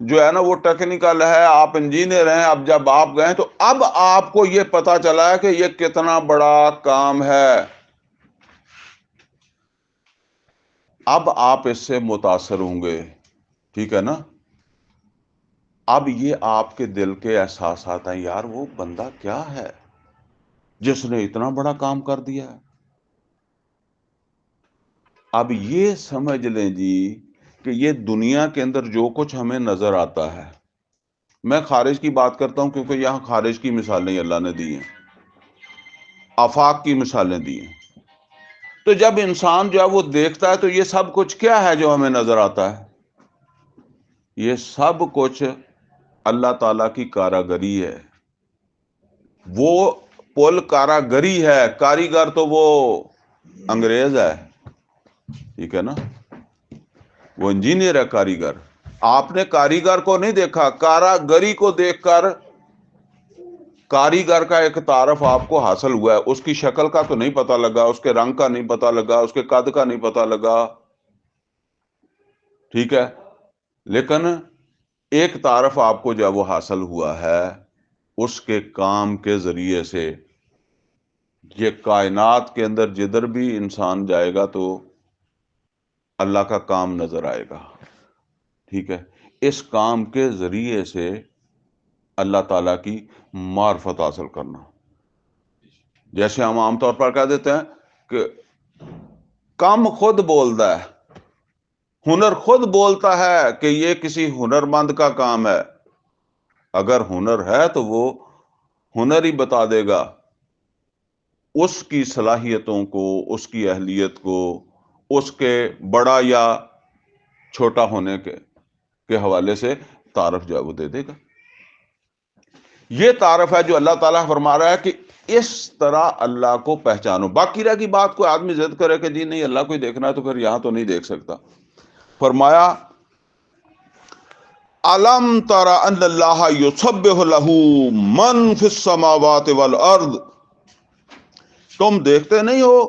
جو ہے نا وہ ٹیکنیکل ہے، آپ انجینئر ہیں. اب جب آپ گئے تو اب آپ کو یہ پتا چلا ہے کہ یہ کتنا بڑا کام ہے. اب آپ اس سے متاثر ہوں گے. ٹھیک ہے نا. اب یہ آپ کے دل کے احساسات ہیں، یار وہ بندہ کیا ہے جس نے اتنا بڑا کام کر دیا ہے. اب یہ سمجھ لیں جی کہ یہ دنیا کے اندر جو کچھ ہمیں نظر آتا ہے، میں خارج کی بات کرتا ہوں کیونکہ یہاں خارج کی مثالیں اللہ نے دی ہیں، آفاق کی مثالیں دی ہیں. تو جب انسان جو ہے وہ دیکھتا ہے تو یہ سب کچھ کیا ہے جو ہمیں نظر آتا ہے؟ یہ سب کچھ اللہ تعالیٰ کی کاراگری ہے. وہ پل کاراگری ہے، کاریگر تو وہ انگریز ہے. ٹھیک ہے نا. وہ انجینئر ہے، کاریگر. آپ نے کاریگر کو نہیں دیکھا، کاراگری کو دیکھ کر کاریگر کا ایک تعارف آپ کو حاصل ہوا ہے. اس کی شکل کا تو نہیں پتا لگا، اس کے رنگ کا نہیں پتا لگا، اس کے قد کا نہیں پتا لگا. ٹھیک ہے. لیکن ایک تعارف آپ کو جب وہ حاصل ہوا ہے اس کے کام کے ذریعے سے. یہ کائنات کے اندر جدھر بھی انسان جائے گا تو اللہ کا کام نظر آئے گا. ٹھیک ہے. اس کام کے ذریعے سے اللہ تعالیٰ کی معرفت حاصل کرنا. جیسے ہم عام طور پر کہہ دیتے ہیں کہ کام خود بولتا ہے، ہنر خود بولتا ہے کہ یہ کسی ہنرمند کا کام ہے. اگر ہنر ہے تو وہ ہنر ہی بتا دے گا اس کی صلاحیتوں کو، اس کی اہلیت کو، اس کے بڑا یا چھوٹا ہونے کے حوالے سے تعارف جو ہے وہ دے دے گا. یہ تعارف ہے جو اللہ تعالیٰ فرما رہا ہے کہ اس طرح اللہ کو پہچانو. باقی رہ کی بات کوئی آدمی ضد کرے کہ جی نہیں اللہ کو ہی دیکھنا ہے تو پھر یہاں تو نہیں دیکھ سکتا. فرمایا الم تر ان اللہ یسبح لہ من فی السماوات والارض. تم دیکھتے نہیں ہو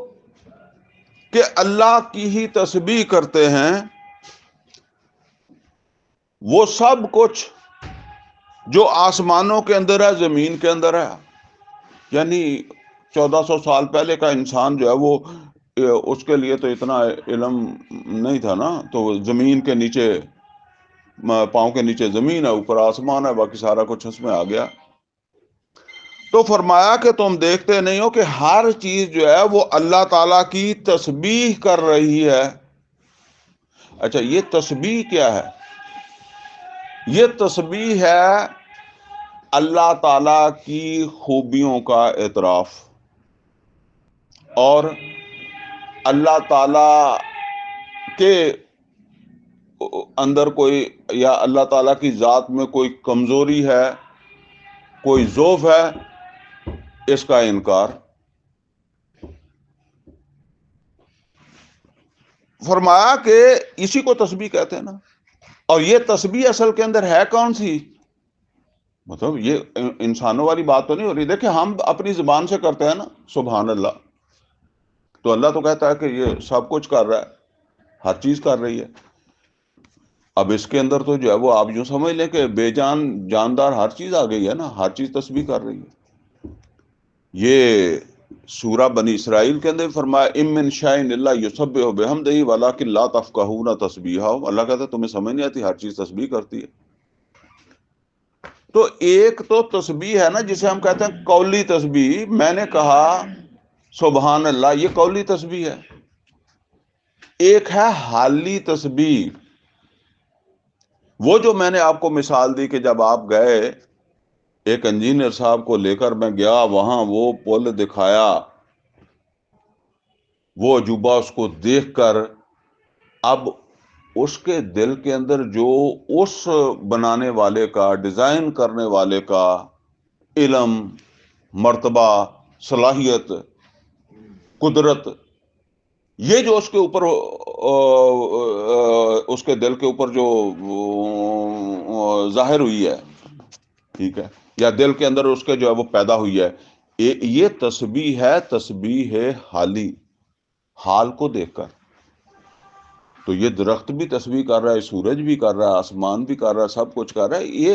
کہ اللہ کی ہی تسبیح کرتے ہیں وہ سب کچھ جو آسمانوں کے اندر ہے، زمین کے اندر ہے. یعنی 1400 سال پہلے کا انسان جو ہے وہ اس کے لیے تو اتنا علم نہیں تھا نا. تو زمین کے نیچے، پاؤں کے نیچے زمین ہے، اوپر آسمان ہے، باقی سارا کچھ اس میں آ گیا. تو فرمایا کہ تم دیکھتے نہیں ہو کہ ہر چیز جو ہے وہ اللہ تعالیٰ کی تسبیح کر رہی ہے. اچھا یہ تسبیح کیا ہے؟ یہ تسبیح ہے اللہ تعالیٰ کی خوبیوں کا اعتراف، اور اللہ تعالیٰ کے اندر کوئی یا اللہ تعالیٰ کی ذات میں کوئی کمزوری ہے، کوئی ضعف ہے، اس کا انکار. فرمایا کہ اسی کو تسبیح کہتے ہیں نا. اور یہ تسبیح اصل کے اندر ہے کون سی؟ مطلب یہ انسانوں والی بات تو نہیں ہو رہی. دیکھیں ہم اپنی زبان سے کرتے ہیں نا سبحان اللہ، تو اللہ تو کہتا ہے کہ یہ سب کچھ کر رہا ہے، ہر چیز کر رہی ہے. اب اس کے اندر تو جو ہے وہ آپ یوں سمجھ لیں کہ بے جان جاندار ہر چیز آ گئی ہے نا، ہر چیز تسبیح کر رہی ہے. یہ سورہ بنی اسرائیل کے اندر فرمایا ام من شیء الا یسبح بحمدہ ولکن لا تفقہون تسبیحہم. اللہ کہتا ہے تمہیں سمجھ نہیں آتی، ہر چیز تسبیح کرتی ہے. تو ایک تو تسبیح ہے نا جسے ہم کہتے ہیں قولی تسبیح. میں نے کہا سبحان اللہ، یہ قولی تسبیح ہے. ایک ہے حالی تسبیح، وہ جو میں نے آپ کو مثال دی کہ جب آپ گئے، ایک انجینئر صاحب کو لے کر میں گیا وہاں، وہ پل دکھایا، وہ عجوبہ اس کو دیکھ کر اب اس کے دل کے اندر جو اس بنانے والے کا، ڈیزائن کرنے والے کا علم، مرتبہ، صلاحیت، قدرت، یہ جو اس کے اوپر اس کے دل کے اوپر جو ظاہر ہوئی ہے، ٹھیک ہے، یا دل کے اندر اس کے جو ہے وہ پیدا ہوئی ہے، یہ تسبیح ہے، تسبیح ہے حالی، حال کو دیکھ کر. تو یہ درخت بھی تسبیح کر رہا ہے، سورج بھی کر رہا ہے، آسمان بھی کر رہا ہے، سب کچھ کر رہا ہے. یہ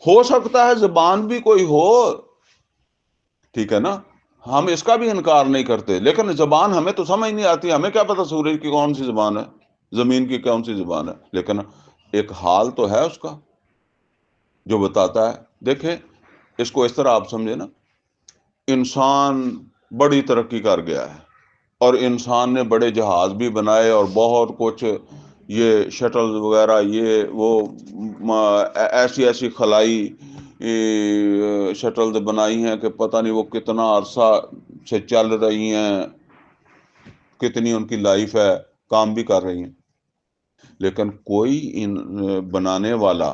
ہو سکتا ہے زبان بھی کوئی ہو، ٹھیک ہے نا، ہم اس کا بھی انکار نہیں کرتے، لیکن زبان ہمیں تو سمجھ نہیں آتی. ہمیں کیا پتا سورج کی کون سی زبان ہے، زمین کی کون سی زبان ہے، لیکن ایک حال تو ہے اس کا جو بتاتا ہے. دیکھیں اس کو اس طرح آپ سمجھے نا، انسان بڑی ترقی کر گیا ہے اور انسان نے بڑے جہاز بھی بنائے اور بہت کچھ، یہ شٹل وغیرہ، یہ وہ ایسی ایسی خلائی شٹلز بنائی ہیں کہ پتہ نہیں وہ کتنا عرصہ سے چل رہی ہیں، کتنی ان کی لائف ہے، کام بھی کر رہی ہیں. لیکن کوئی بنانے والا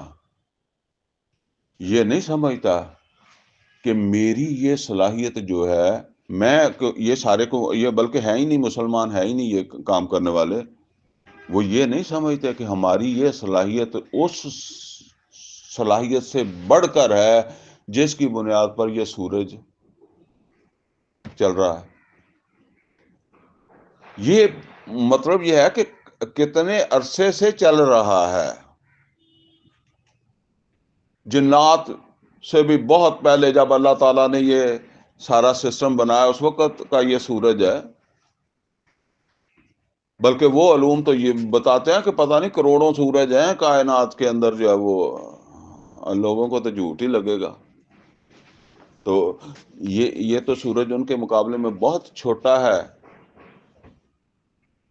یہ نہیں سمجھتا کہ میری یہ صلاحیت جو ہے، میں یہ سارے کو، یہ بلکہ ہے ہی نہیں، مسلمان ہے ہی نہیں یہ کام کرنے والے، وہ یہ نہیں سمجھتے کہ ہماری یہ صلاحیت اس صلاحیت سے بڑھ کر ہے جس کی بنیاد پر یہ سورج چل رہا ہے. یہ مطلب یہ ہے کہ کتنے عرصے سے چل رہا ہے. جنات سے بھی بہت پہلے جب اللہ تعالیٰ نے یہ سارا سسٹم بنایا، اس وقت کا یہ سورج ہے. بلکہ وہ علوم تو یہ بتاتے ہیں کہ پتہ نہیں کروڑوں سورج ہیں کائنات کے اندر، جو ہے وہ لوگوں کو تو جھوٹ ہی لگے گا. تو یہ تو سورج ان کے مقابلے میں بہت چھوٹا ہے.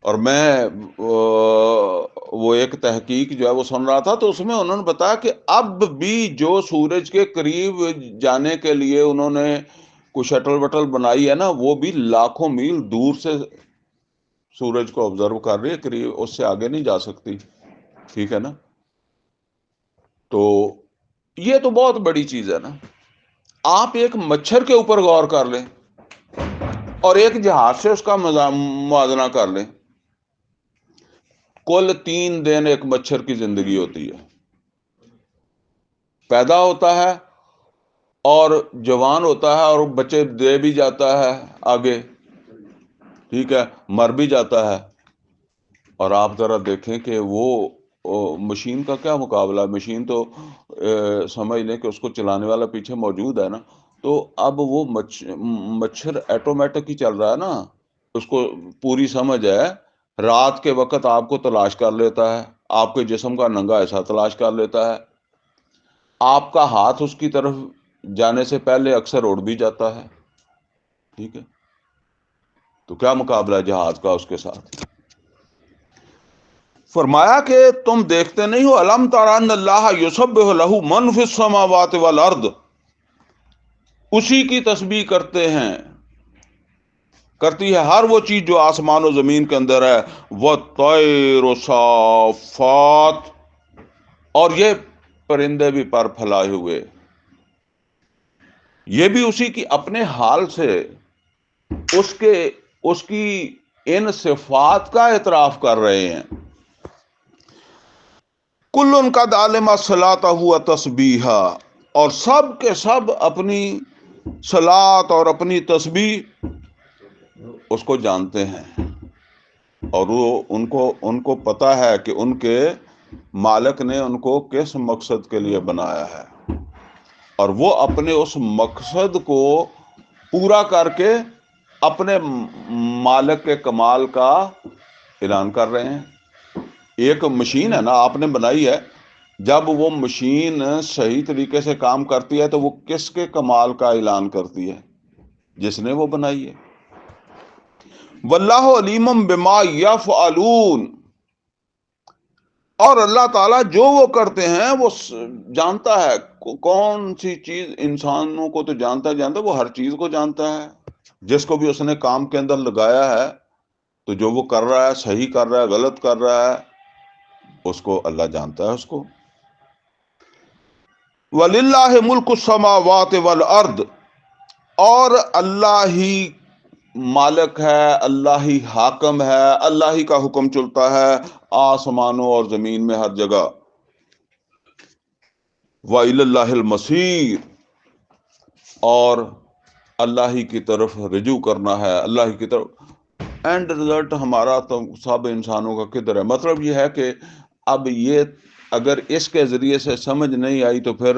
اور میں وہ ایک تحقیق جو ہے وہ سن رہا تھا، تو اس میں انہوں نے بتایا کہ اب بھی جو سورج کے قریب جانے کے لیے انہوں نے کوئی شٹل وٹل بنائی ہے نا، وہ بھی لاکھوں میل دور سے سورج کو آبزرو کر رہی ہے، قریب اس سے آگے نہیں جا سکتی. ٹھیک ہے نا. تو یہ تو بہت بڑی چیز ہے نا. آپ ایک مچھر کے اوپر غور کر لیں اور ایک جہاز سے اس کا موازنہ کر لیں. کل 3 دن ایک مچھر کی زندگی ہوتی ہے. پیدا ہوتا ہے اور جوان ہوتا ہے اور بچے دے بھی جاتا ہے آگے، ٹھیک ہے، مر بھی جاتا ہے. اور آپ ذرا دیکھیں کہ وہ مشین کا کیا مقابلہ ہے. مشین تو سمجھ لیں کہ اس کو چلانے والا پیچھے موجود ہے نا. تو اب وہ مچھر ایٹومیٹک ہی چل رہا ہے نا. اس کو پوری سمجھ ہے، رات کے وقت آپ کو تلاش کر لیتا ہے، آپ کے جسم کا ننگا ایسا تلاش کر لیتا ہے، آپ کا ہاتھ اس کی طرف جانے سے پہلے اکثر اڑ بھی جاتا ہے. ٹھیک ہے. تو کیا مقابلہ ہے جہاز کا اس کے ساتھ. فرمایا کہ تم دیکھتے نہیں ہو، الم تر ان اللہ یسبح لہ من فی السماوات والارض، اسی کی تسبیح کرتی ہے ہر وہ چیز جو آسمان و زمین کے اندر ہے. والطیر صافات، اور یہ پرندے بھی پر پھیلائے ہوئے، یہ بھی اسی کی اپنے حال سے اس کی ان صفات کا اعتراف کر رہے ہیں. کل ان کا عالم صلاۃ ہوا تسبیحا، اور سب کے سب اپنی صلاۃ اور اپنی تسبیح اس کو جانتے ہیں، اور وہ ان کو پتا ہے کہ ان کے مالک نے ان کو کس مقصد کے لیے بنایا ہے، اور وہ اپنے اس مقصد کو پورا کر کے اپنے مالک کے کمال کا اعلان کر رہے ہیں. ایک مشین ہے نا، آپ نے بنائی ہے، جب وہ مشین صحیح طریقے سے کام کرتی ہے تو وہ کس کے کمال کا اعلان کرتی ہے؟ جس نے وہ بنائی ہے. واللہ علیم بما یفعلون، اور اللہ تعالیٰ جو وہ کرتے ہیں وہ جانتا ہے. کون سی چیز انسانوں کو تو جانتا وہ ہر چیز کو جانتا ہے. جس کو بھی اس نے کام کے اندر لگایا ہے، تو جو وہ کر رہا ہے، صحیح کر رہا ہے، غلط کر رہا ہے، اس کو اللہ جانتا ہے اس کو. وَلِلَّهِ مُلْكُ السَّمَاوَاتِ وَالْأَرْضِ، اور اللہ ہی مالک ہے، اللہ ہی حاکم ہے، اللہ ہی کا حکم چلتا ہے آسمانوں اور زمین میں ہر جگہ۔ وَإِلَى اللَّهِ الْمَصِيرُ، اور اللہ ہی کی طرف رجوع کرنا ہے، اللہ ہی کی طرف۔ اینڈ رزلٹ ہمارا تو سب انسانوں کا کدھر ہے؟ مطلب یہ ہے کہ اب یہ اگر اس کے ذریعے سے سمجھ نہیں آئی تو پھر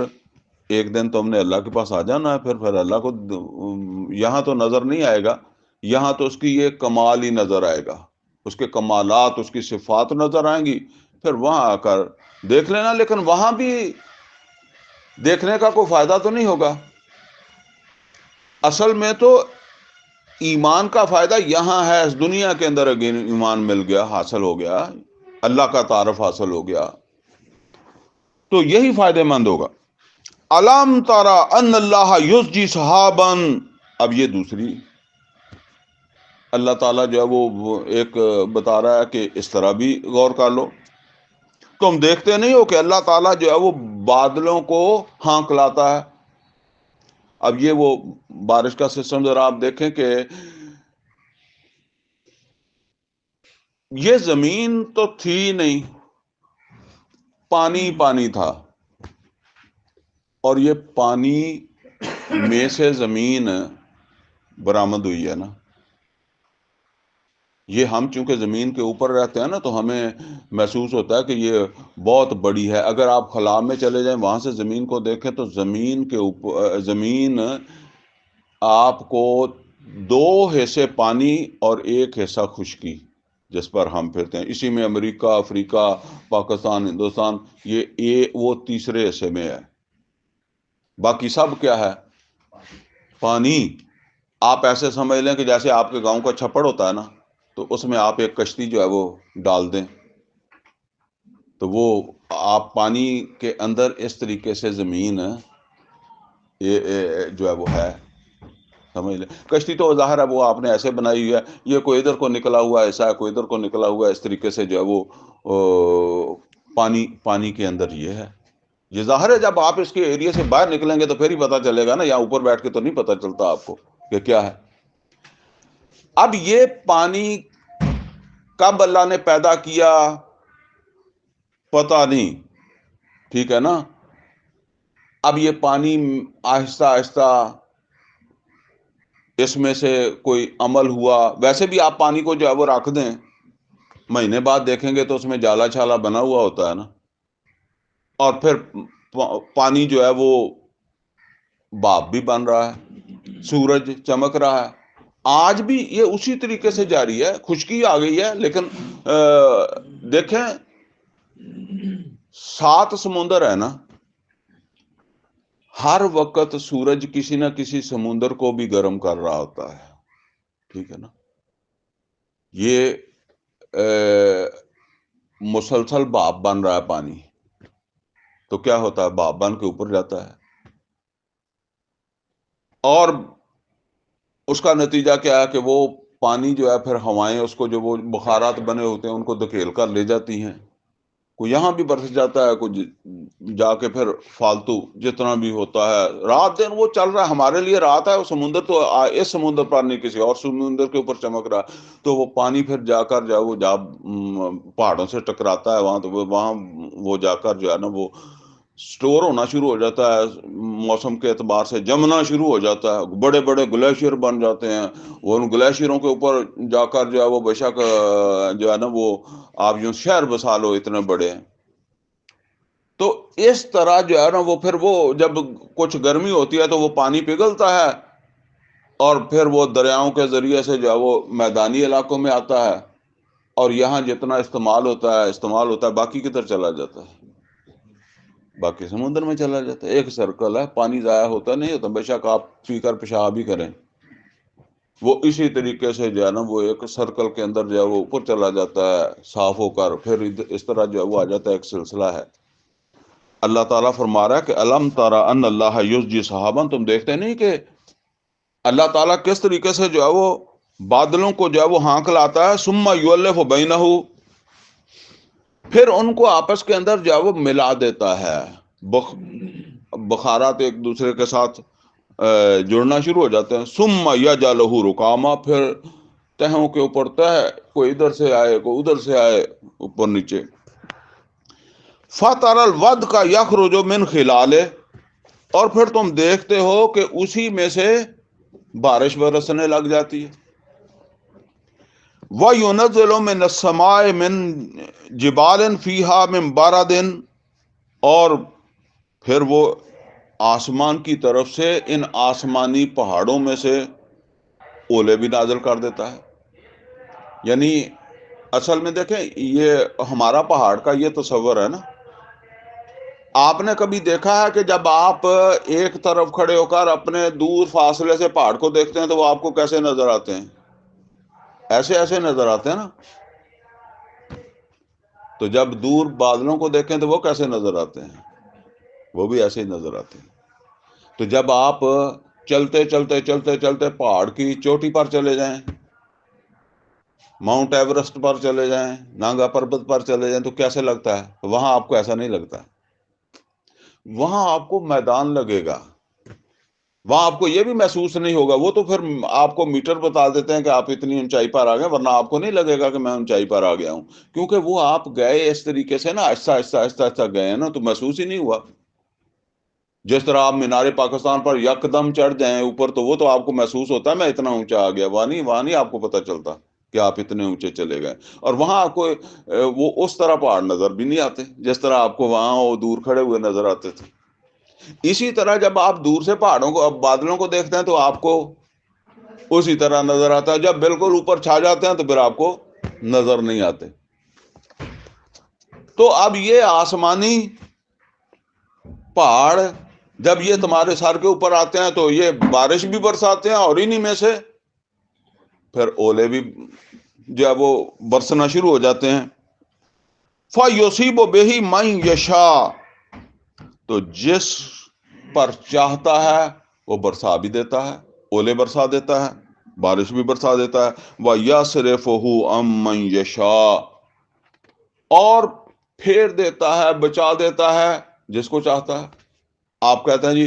ایک دن تو ہم نے اللہ کے پاس آ جانا ہے، پھر اللہ کو یہاں تو نظر نہیں آئے گا، یہاں تو اس کی یہ کمال ہی نظر آئے گا، اس کے کمالات، اس کی صفات نظر آئیں گی، پھر وہاں آ کر دیکھ لینا۔ لیکن وہاں بھی دیکھنے کا کوئی فائدہ تو نہیں ہوگا۔ اصل میں تو ایمان کا فائدہ یہاں ہے، اس دنیا کے اندر اگر ایمان مل گیا، حاصل ہو گیا، اللہ کا تعارف حاصل ہو گیا تو یہی فائدہ مند ہوگا۔ الم ترى ان اللہ یسجی سحابا، اب یہ دوسری اللہ تعالیٰ جو ہے وہ ایک بتا رہا ہے کہ اس طرح بھی غور کر لو۔ تم دیکھتے نہیں ہو کہ اللہ تعالیٰ جو ہے وہ بادلوں کو ہانک لاتا ہے۔ اب یہ وہ بارش کا سسٹم ذرا آپ دیکھیں کہ یہ زمین تو تھی نہیں، پانی پانی تھا، اور یہ پانی میں سے زمین برآمد ہوئی ہے نا۔ یہ ہم چونکہ زمین کے اوپر رہتے ہیں نا تو ہمیں محسوس ہوتا ہے کہ یہ بہت بڑی ہے۔ اگر آپ خلا میں چلے جائیں، وہاں سے زمین کو دیکھیں تو زمین کے اوپر زمین آپ کو 2 حصے پانی اور 1 حصہ خشکی جس پر ہم پھرتے ہیں، اسی میں امریکہ، افریقہ، پاکستان، ہندوستان، یہ وہ تیسرے حصے میں ہے۔ باقی سب کیا ہے؟ پانی۔ آپ ایسے سمجھ لیں کہ جیسے آپ کے گاؤں کا چھپڑ ہوتا ہے نا، تو اس میں آپ ایک کشتی جو ہے وہ ڈال دیں تو وہ آپ پانی کے اندر اس طریقے سے زمین جو ہے وہ ہے، سمجھ لیں۔ کشتی تو ظاہر ہے وہ آپ نے ایسے بنائی ہوئی ہے، یہ کوئی ادھر کو نکلا ہوا ایسا ہے، کوئی ادھر کو نکلا ہوا ہے، اس طریقے سے جو ہے وہ پانی کے اندر یہ ہے۔ یہ ظاہر ہے جب آپ اس کے ایریا سے باہر نکلیں گے تو پھر ہی پتہ چلے گا نا، یہاں اوپر بیٹھ کے تو نہیں پتہ چلتا آپ کو کہ کیا ہے۔ اب یہ پانی کب اللہ نے پیدا کیا پتہ نہیں، ٹھیک ہے نا۔ اب یہ پانی آہستہ آہستہ اس میں سے کوئی عمل ہوا، ویسے بھی آپ پانی کو جو ہے وہ رکھ دیں، مہینے بعد دیکھیں گے تو اس میں جالا چھالا بنا ہوا ہوتا ہے نا، اور پھر پانی جو ہے وہ بھاپ بھی بن رہا ہے، سورج چمک رہا ہے۔ آج بھی یہ اسی طریقے سے جاری ہے، خشکی آ گئی ہے لیکن دیکھیں 7 سمندر ہے نا، ہر وقت سورج کسی نہ کسی سمندر کو بھی گرم کر رہا ہوتا ہے، ٹھیک ہے نا۔ یہ مسلسل بھاپ بن رہا ہے پانی، تو کیا ہوتا ہے؟ بھاپ بن کے اوپر جاتا ہے، اور اس کا نتیجہ کیا ہے کہ وہ پانی جو ہے پھر ہوائیں اس کو جو وہ بخارات بنے ہوتے ہیں ان کو دھکیل کر لے جاتی ہیں، کوئی یہاں بھی برس جاتا ہے، کوئی جا کے پھر فالتو جتنا بھی ہوتا ہے رات دن وہ چل رہا ہے۔ ہمارے لیے رات ہے، وہ سمندر تو اس سمندر پر نہیں، کسی اور سمندر کے اوپر چمک رہا ہے، تو وہ پانی پھر جا کر جو ہے وہ پہاڑوں سے ٹکراتا ہے وہاں، تو وہاں وہ جا کر جو ہے نا وہ سٹور ہونا شروع ہو جاتا ہے، موسم کے اعتبار سے جمنا شروع ہو جاتا ہے، بڑے بڑے گلیشیئر بن جاتے ہیں، وہ ان گلیشیئروں کے اوپر جا کر جو ہے وہ بے شک جو ہے نا وہ آپ یوں شہر بسا لو اتنے بڑے ہیں۔ تو اس طرح جو ہے نا وہ پھر وہ جب کچھ گرمی ہوتی ہے تو وہ پانی پگھلتا ہے، اور پھر وہ دریاؤں کے ذریعے سے جو ہے وہ میدانی علاقوں میں آتا ہے، اور یہاں جتنا استعمال ہوتا ہے باقی کدھر چلا جاتا ہے؟ باقی سمندر میں چلا جاتا ہے۔ ایک سرکل ہے، پانی ضائع ہوتا نہیں ہوتا، بے شک آپ پی کر پیشاب بھی کریں، وہ اسی طریقے سے جو ہے نا وہ ایک سرکل کے اندر جو ہے وہ اوپر چلا جاتا ہے صاف ہو کر، پھر اس طرح جو ہے وہ آ جاتا ہے، ایک سلسلہ ہے۔ اللہ تعالیٰ فرما رہا ہے کہ الم ترى ان اللہ یسجی سحابا، تم دیکھتے نہیں کہ اللہ تعالیٰ کس طریقے سے جو ہے وہ بادلوں کو جو ہے وہ ہانک لاتا ہے، ثم یؤلف بینہ، پھر ان کو آپس کے اندر جو ہے وہ ملا دیتا ہے، بخارات ایک دوسرے کے ساتھ جڑنا شروع ہو جاتے ہیں. ثم یجعلہ رکاما، پھر تہوں کے اوپر تہ، کوئی ادھر سے آئے کوئی ادھر سے آئے، اوپر نیچے. فَتَرَى الْوَدْقَ يَخْرُجُ مِنْ خِلَالِهِ، اور پھر تم دیکھتے ہو کہ اسی میں سے بارش برسنے لگ جاتی ہے. وَيُنَزِّلُ مِنَ السَّمَاءِ مِنْ جِبَالٍ فِيهَا مِنْ بَرَدٍ، اور پھر وہ آسمان کی طرف سے ان آسمانی پہاڑوں میں سے اولے بھی نازل کر دیتا ہے. یعنی اصل میں دیکھیں، یہ ہمارا پہاڑ کا یہ تصور ہے نا. آپ نے کبھی دیکھا ہے کہ جب آپ ایک طرف کھڑے ہو کر اپنے دور فاصلے سے پہاڑ کو دیکھتے ہیں تو وہ آپ کو کیسے نظر آتے ہیں؟ ایسے نظر آتے ہیں نا. تو جب دور بادلوں کو دیکھیں تو وہ کیسے نظر آتے ہیں؟ وہ بھی ایسے ہی نظر آتے ہیں. تو جب آپ چلتے چلتے چلتے چلتے پہاڑ کی چوٹی پر چلے جائیں، ماؤنٹ ایورسٹ پر چلے جائیں، نانگا پربت پر چلے جائیں، تو کیسے لگتا ہے؟ وہاں آپ کو ایسا نہیں لگتا. وہاں آپ کو میدان لگے گا، وہاں آپ کو یہ بھی محسوس نہیں ہوگا. وہ تو پھر آپ کو میٹر بتا دیتے ہیں کہ آپ اتنی اونچائی پر آ گئے، ورنہ آپ کو نہیں لگے گا کہ میں اونچائی پر آ گیا ہوں، کیونکہ وہ آپ گئے اس طریقے سے نا، آہستہ آہستہ آہستہ آہستہ گئے ہیں نا، تو محسوس ہی نہیں ہوا. جس طرح آپ مینار پاکستان پر یکدم چڑھ جائیں اوپر تو وہ تو آپ کو محسوس ہوتا ہے میں اتنا اونچا آ گیا. وہاں نہیں آپ کو پتہ چلتا کہ آپ اتنے اونچے چلے گئے. اور وہاں آپ کو وہ اس طرح پہاڑ نظر بھی نہیں آتے جس طرح آپ کو وہاں وہ دور کھڑے ہوئے نظر آتے تھے. اسی طرح جب آپ دور سے پہاڑوں کو، بادلوں کو دیکھتے ہیں تو آپ کو اسی طرح نظر آتا ہے. جب بالکل اوپر چھا جاتے ہیں تو پھر آپ کو نظر نہیں آتے. تو اب یہ آسمانی پہاڑ جب یہ تمہارے سر کے اوپر آتے ہیں تو یہ بارش بھی برساتے ہیں، اور انہی میں سے پھر اولے بھی جو ہے وہ برسنا شروع ہو جاتے ہیں. فَيُصِيبُ بِهِ مَن يَشَاءُ، تو جس پر چاہتا ہے وہ برسا بھی دیتا ہے، اولے برسا دیتا ہے، بارش بھی برسا دیتا ہے. وَيَصْرِفُهُ عَن مَّن يَشَاءُ، اور پھیر دیتا ہے، بچا دیتا ہے جس کو چاہتا ہے. آپ کہتے ہیں جی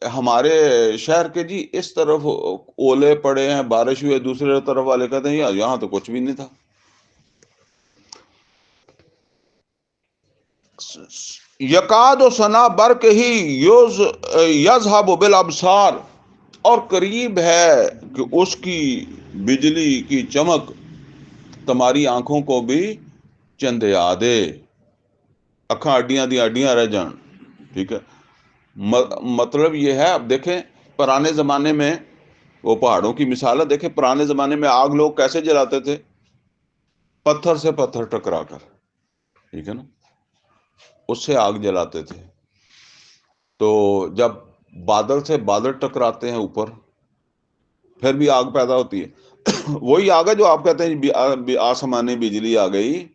ہمارے شہر کے جی اس طرف اولے پڑے ہیں، بارش ہوئی ہے، دوسرے طرف والے کہتے ہیں یہاں تو کچھ بھی نہیں تھا. یکاد سنا برق ہی یذہب بالابصار، اور قریب ہے کہ اس کی بجلی کی چمک تمہاری آنکھوں کو بھی چندیا دے، اکھاں اڈیاں دی اڈیاں رہ جان. ٹھیک ہے، مطلب یہ ہے. اب دیکھیں پرانے زمانے میں وہ پہاڑوں کی مثال ہے. دیکھیں پرانے زمانے میں آگ لوگ کیسے جلاتے تھے؟ پتھر سے پتھر ٹکرا کر. ٹھیک ہے نا، اس سے آگ جلاتے تھے. تو جب بادل سے بادل ٹکراتے ہیں اوپر پھر بھی آگ پیدا ہوتی ہے. وہی آگ ہے جو آپ کہتے ہیں آسمانی بجلی آ گئی.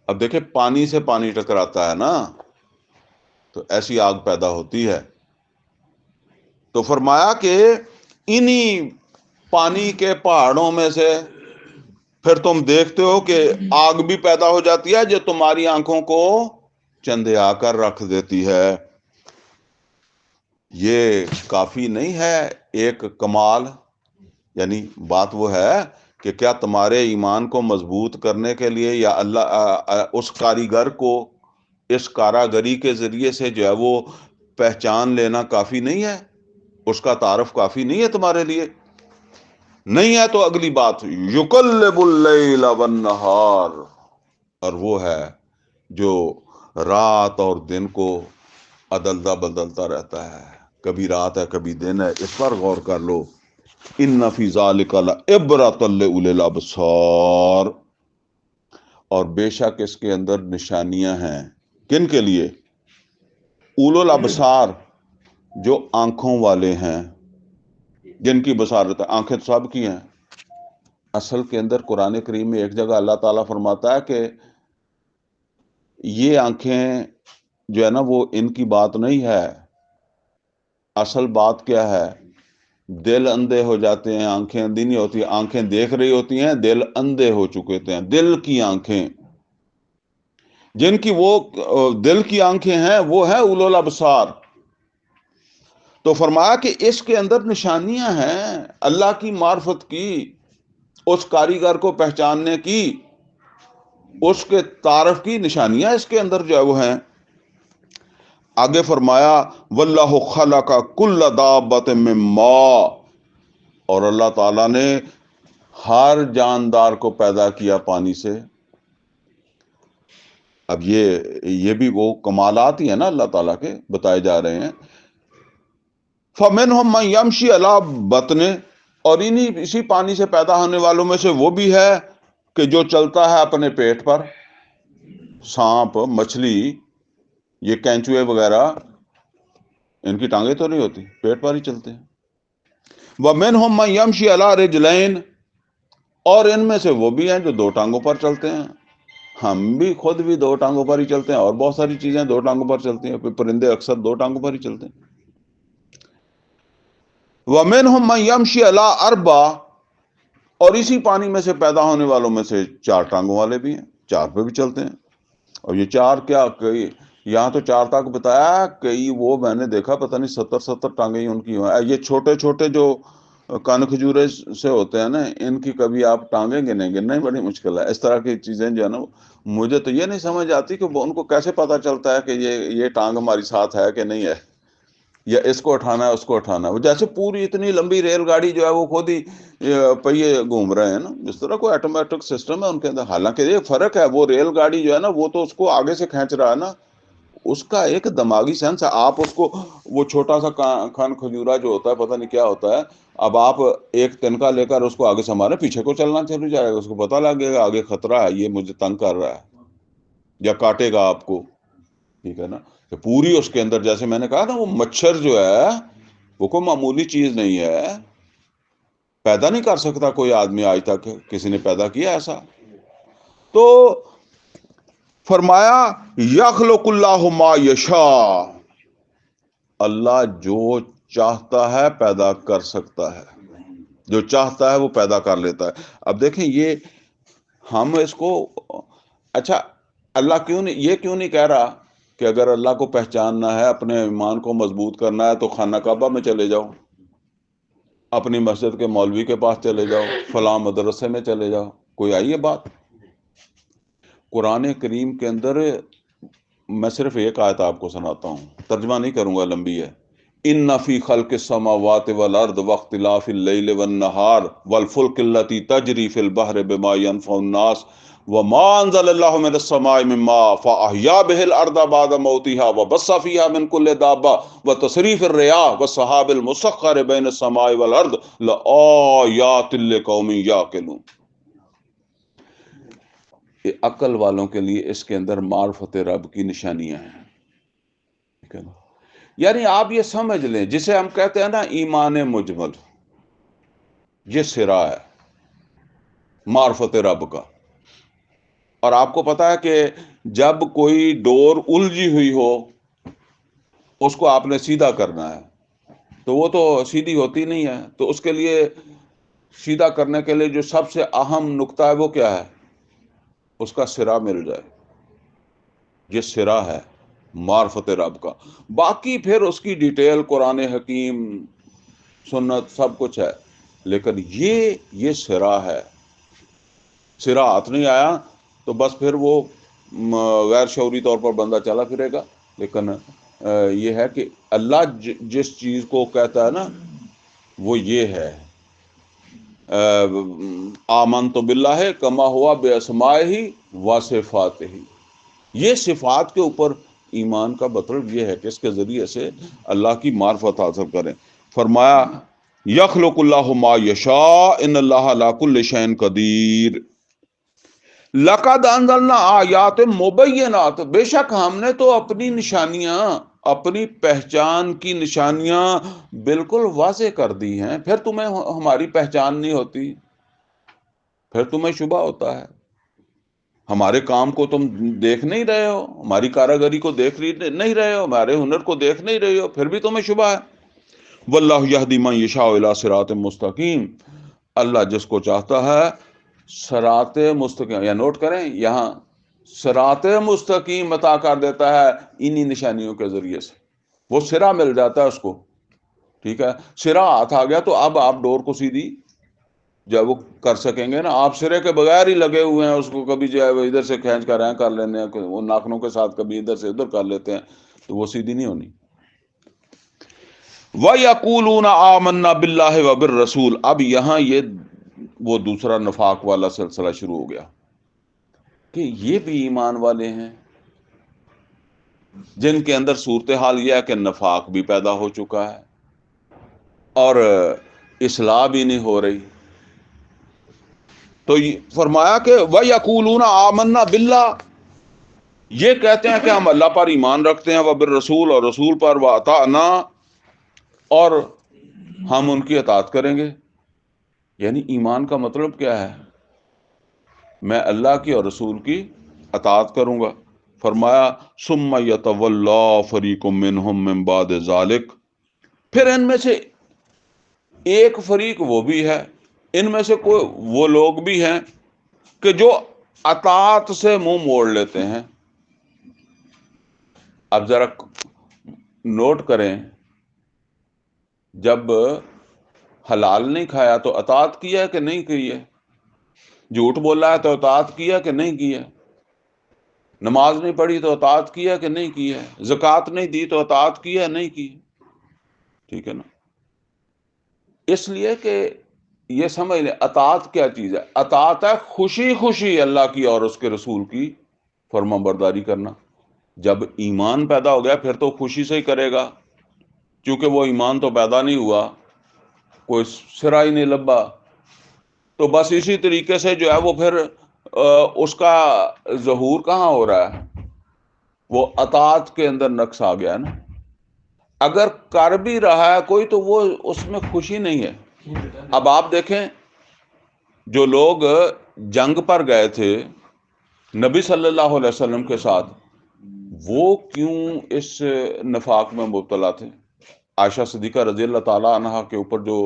اب دیکھیں پانی سے پانی ٹکراتا ہے نا تو ایسی آگ پیدا ہوتی ہے. تو فرمایا کہ انہی پانی کے پہاڑوں میں سے پھر تم دیکھتے ہو کہ آگ بھی پیدا ہو جاتی ہے جو تمہاری آنکھوں کو چندیا کر رکھ دیتی ہے. یہ کافی نہیں ہے ایک کمال؟ یعنی بات وہ ہے کہ کیا تمہارے ایمان کو مضبوط کرنے کے لیے یا اللہ اس کاریگر کو اس کاراگری کے ذریعے سے جو ہے وہ پہچان لینا کافی نہیں ہے؟ اس کا تعارف کافی نہیں ہے تمہارے لیے؟ نہیں ہے تو اگلی بات یقلب اللیل والنہار، اور وہ ہے جو رات اور دن کو عدلتا بدلتا رہتا ہے. کبھی رات ہے کبھی دن ہے، اس پر غور کر لو. ان فی ذلک لعبرۃ لاولی الابصار، اور بے شک اس کے اندر نشانیاں ہیں. کن کے لیے؟ اولو الابصار، جو آنکھوں والے ہیں، جن کی بصارت ہے. آنکھیں تو سب کی ہیں. اصل کے اندر قرآن کریم میں ایک جگہ اللہ تعالیٰ فرماتا ہے کہ یہ آنکھیں جو ہے نا وہ ان کی بات نہیں ہے. اصل بات کیا ہے؟ دل اندھے ہو جاتے ہیں، آنکھیں اندھی نہیں ہوتی. آنکھیں دیکھ رہی ہوتی ہیں، دل اندھے ہو چکے ہوتے ہیں. دل کی آنکھیں جن کی وہ دل کی آنکھیں ہیں وہ ہیں اولو الابصار. تو فرمایا کہ اس کے اندر نشانیاں ہیں اللہ کی معرفت کی، اس کاریگر کو پہچاننے کی، اس کے تعارف کی نشانیاں اس کے اندر جو ہے وہ ہیں. آگے فرمایا واللہ خلق کل دابۃ من ماء، اور اللہ تعالیٰ نے ہر جاندار کو پیدا کیا پانی سے. اب یہ بھی وہ کمالات ہی ہیں نا اللہ تعالیٰ کے بتائے جا رہے ہیں. فَمِنْهُمْ مَنْ يَمْشِي عَلَى بَطْنِهِ، اور اسی پانی سے پیدا ہونے والوں میں سے وہ بھی ہے کہ جو چلتا ہے اپنے پیٹ پر. سانپ، مچھلی، یہ کینچوے وغیرہ، ان کی ٹانگیں تو نہیں ہوتی، پیٹ پر ہی چلتے ہیں. وَمِنْهُمْ مَنْ يَمْشِي عَلَى رِجْلَيْنِ، اور ان میں سے وہ بھی ہیں جو دو ٹانگوں پر چلتے ہیں. ہم بھی خود بھی دو ٹانگوں پر ہی چلتے ہیں، اور بہت ساری چیزیں دو ٹانگوں پر چلتی ہیں. پرندے اکثر دو ٹانگوں پر ہی چلتے ہیں. وَمِنْهُمْ مَنْ يَمْشِي عَلَى أَرْبَعٍ، اور اسی پانی میں سے پیدا ہونے والوں میں سے چار ٹانگوں والے بھی ہیں، چار پہ بھی چلتے ہیں. اور یہ چار کیا، کئی یہاں تو چار تک بتایا، کئی وہ میں نے دیکھا پتہ نہیں 70 ٹانگیں ہی ان کی ہیں. یہ چھوٹے چھوٹے جو کان کھجورے سے ہوتے ہیں نا، ان کی کبھی آپ ٹانگیں گننا ہی بڑی مشکل ہے. اس طرح کی چیزیں جو ہے نا، مجھے تو یہ نہیں سمجھ آتی کہ ان کو کیسے پتا چلتا ہے کہ یہ ٹانگ ہماری ساتھ ہے کہ نہیں ہے، یا اس کو اٹھانا ہے اس کو اٹھانا ہے. جیسے پوری اتنی لمبی ریل گاڑی جو ہے وہ خود ہی پہیے گھوم رہے ہیں نا، اس طرح کوئی آٹومیٹک سسٹم ہے ان کے اندر. حالانکہ یہ فرق ہے، وہ ریل گاڑی جو ہے نا وہ تو اس کو آگے سے کھینچ رہا ہے نا، اس کا ایک دماغی سینس ہے. آپ اس کو وہ چھوٹا سا کان کھجورا جو ہوتا ہے پتہ نہیں کیا ہوتا ہے، اب آپ ایک تنکا لے کر اس کو آگے سے مارے، پیچھے کو چلنا چل جائے گا، اس کو پتہ لگے گا آگے خطرہ ہے، یہ مجھے تنگ کر رہا ہے یا کاٹے گا آپ کو. ٹھیک ہے نا، کہ پوری اس کے اندر، جیسے میں نے کہا نا، وہ مچھر جو ہے وہ کوئی معمولی چیز نہیں ہے، پیدا نہیں کر سکتا کوئی آدمی آج تک کسی نے پیدا کیا ایسا. تو فرمایا یخلق اللہ ما یشاء، اللہ جو چاہتا ہے پیدا کر سکتا ہے، جو چاہتا ہے وہ پیدا کر لیتا ہے. اب دیکھیں یہ ہم اس کو، اچھا اللہ کیوں نہیں کہہ رہا کہ اگر اللہ کو پہچاننا ہے، اپنے ایمان کو مضبوط کرنا ہے تو خانہ کعبہ میں چلے جاؤ، اپنی مسجد کے مولوی کے پاس چلے جاؤ، فلاں مدرسے میں چلے جاؤ. کوئی آئی ہے بات؟ قرآن کریم کے اندر میں صرف ایک آیت آپ کو سناتا ہوں، ترجمہ نہیں کروں گا، لمبی ہے. ان فی خلق السماوات والارض واختلاف اللیل والنہار والفلک التی تجری فی البحر بما ينفع الناس وما انزل اللہ من السماء من ماء فاحیا به الارض بعد موتها وبث فیہا من کل دابہ وتصریف الرياح والسحاب المسخر بین السماء والارض لآیات لقوم یعقلون. عقل والوں کے لیے اس کے اندر معرفت رب کی نشانیاں ہیں. ٹھیک ہے نا، یعنی آپ یہ سمجھ لیں، جسے ہم کہتے ہیں نا ایمان مجمل، یہ سرا ہے معرفت رب کا. اور آپ کو پتا ہے کہ جب کوئی ڈور الجھی ہوئی ہو، اس کو آپ نے سیدھا کرنا ہے تو وہ تو سیدھی ہوتی نہیں ہے. تو اس کے لیے سیدھا کرنے کے لیے جو سب سے اہم نقطہ ہے وہ کیا ہے؟ اس کا سرا مل جائے. یہ سرا ہے معرفت رب کا. باقی پھر اس کی ڈیٹیل قرآن حکیم، سنت، سب کچھ ہے، لیکن یہ سرا ہے. سرا ہاتھ نہیں آیا تو بس پھر وہ غیر شعوری طور پر بندہ چلا پھرے گا. لیکن یہ ہے کہ اللہ جس چیز کو کہتا ہے نا وہ یہ ہے، آمنت باللہ کما ہوا باسمائہ و صفاتہ. یہ صفات کے اوپر ایمان کا مطلب یہ ہے کہ اس کے ذریعے سے اللہ کی معرفت حاصل کریں. فرمایا یخلق اللہ ما یشاء ان اللہ علی کل شیء قدیر. لقد انزلنا آیات مبینات، بے شک ہم نے تو اپنی نشانیاں، اپنی پہچان کی نشانیاں بالکل واضح کر دی ہیں. پھر تمہیں ہماری پہچان نہیں ہوتی، پھر تمہیں شبہ ہوتا ہے. ہمارے کام کو تم دیکھ نہیں رہے ہو، ہماری کاراگری کو دیکھ نہیں رہے ہو، ہمارے ہنر کو دیکھ نہیں رہے ہو، پھر بھی تمہیں شبہ ہے. واللہ یہدی من یشاء الی صراط مستقیم، اللہ جس کو چاہتا ہے صراط مستقیم. یا نوٹ کریں، یہاں صراط مستقیم عطا کر دیتا ہے انہی نشانیوں کے ذریعے سے. وہ سرا مل جاتا ہے اس کو. ٹھیک ہے, سرا ہاتھ آ گیا تو اب آپ ڈور کو سیدھی جب وہ کر سکیں گے نا. آپ سرے کے بغیر ہی لگے ہوئے ہیں اس کو, کبھی جو ہے وہ ادھر سے کھینچ کر کر لینے ہیں, وہ ناخنوں کے ساتھ کبھی ادھر سے ادھر کر لیتے ہیں, تو وہ سیدھی نہیں ہونی. وَيَقُولُونَ آمَنَّا بِاللَّهِ وَبِالرَّسُولِ. اب یہاں یہ وہ دوسرا نفاق والا سلسلہ شروع ہو گیا کہ یہ بھی ایمان والے ہیں جن کے اندر صورتحال یہ ہے کہ نفاق بھی پیدا ہو چکا ہے اور اصلاح بھی نہیں ہو رہی. تو فرمایا کہ وَيَقُولُونَ آمَنَّا بِاللَّهِ, یہ کہتے ہیں کہ ہم اللہ پر ایمان رکھتے ہیں, وَبِالرَّسُولِ, اور رسول پر, وَأَطَعْنَا, اور ہم ان کی اطاعت کریں گے. یعنی ایمان کا مطلب کیا ہے؟ میں اللہ کی اور رسول کی اطاعت کروں گا. فرمایا ثُمَّ يَتَوَلَّىٰ فَرِيقٌ مِّنْهُم مِّن بَعْدِ ذَلِكَ, پھر ان میں سے ایک فریق وہ بھی ہے, ان میں سے کوئی وہ لوگ بھی ہیں کہ جو اطاعت سے منہ موڑ لیتے ہیں. اب ذرا نوٹ کریں, جب حلال نہیں کھایا تو اطاعت کیا کہ نہیں کی ہے؟ جھوٹ بولا ہے تو اطاعت کیا کہ نہیں کی ہے؟ نماز نہیں پڑھی تو اطاعت کیا کہ نہیں کی ہے؟ زکوٰۃ نہیں دی تو اطاعت کیا نہیں کی؟ ٹھیک ہے نا. اس لیے کہ یہ سمجھ لیں اطاعت کیا چیز ہے. اطاعت ہے خوشی خوشی اللہ کی اور اس کے رسول کی فرما برداری کرنا. جب ایمان پیدا ہو گیا پھر تو خوشی سے ہی کرے گا, کیونکہ وہ ایمان تو پیدا نہیں ہوا, کوئی سرا ہی نہیں لبا. تو بس اسی طریقے سے جو ہے وہ پھر اس کا ظہور کہاں ہو رہا ہے؟ وہ اطاعت کے اندر نقص آ گیا نا. اگر کر بھی رہا ہے کوئی تو وہ اس میں خوشی نہیں ہے. اب آپ دیکھیں جو لوگ جنگ پر گئے تھے نبی صلی اللہ علیہ وسلم کے ساتھ, وہ کیوں اس نفاق میں مبتلا تھے؟ عائشہ صدیقہ رضی اللہ تعالیٰ عنہا کے اوپر جو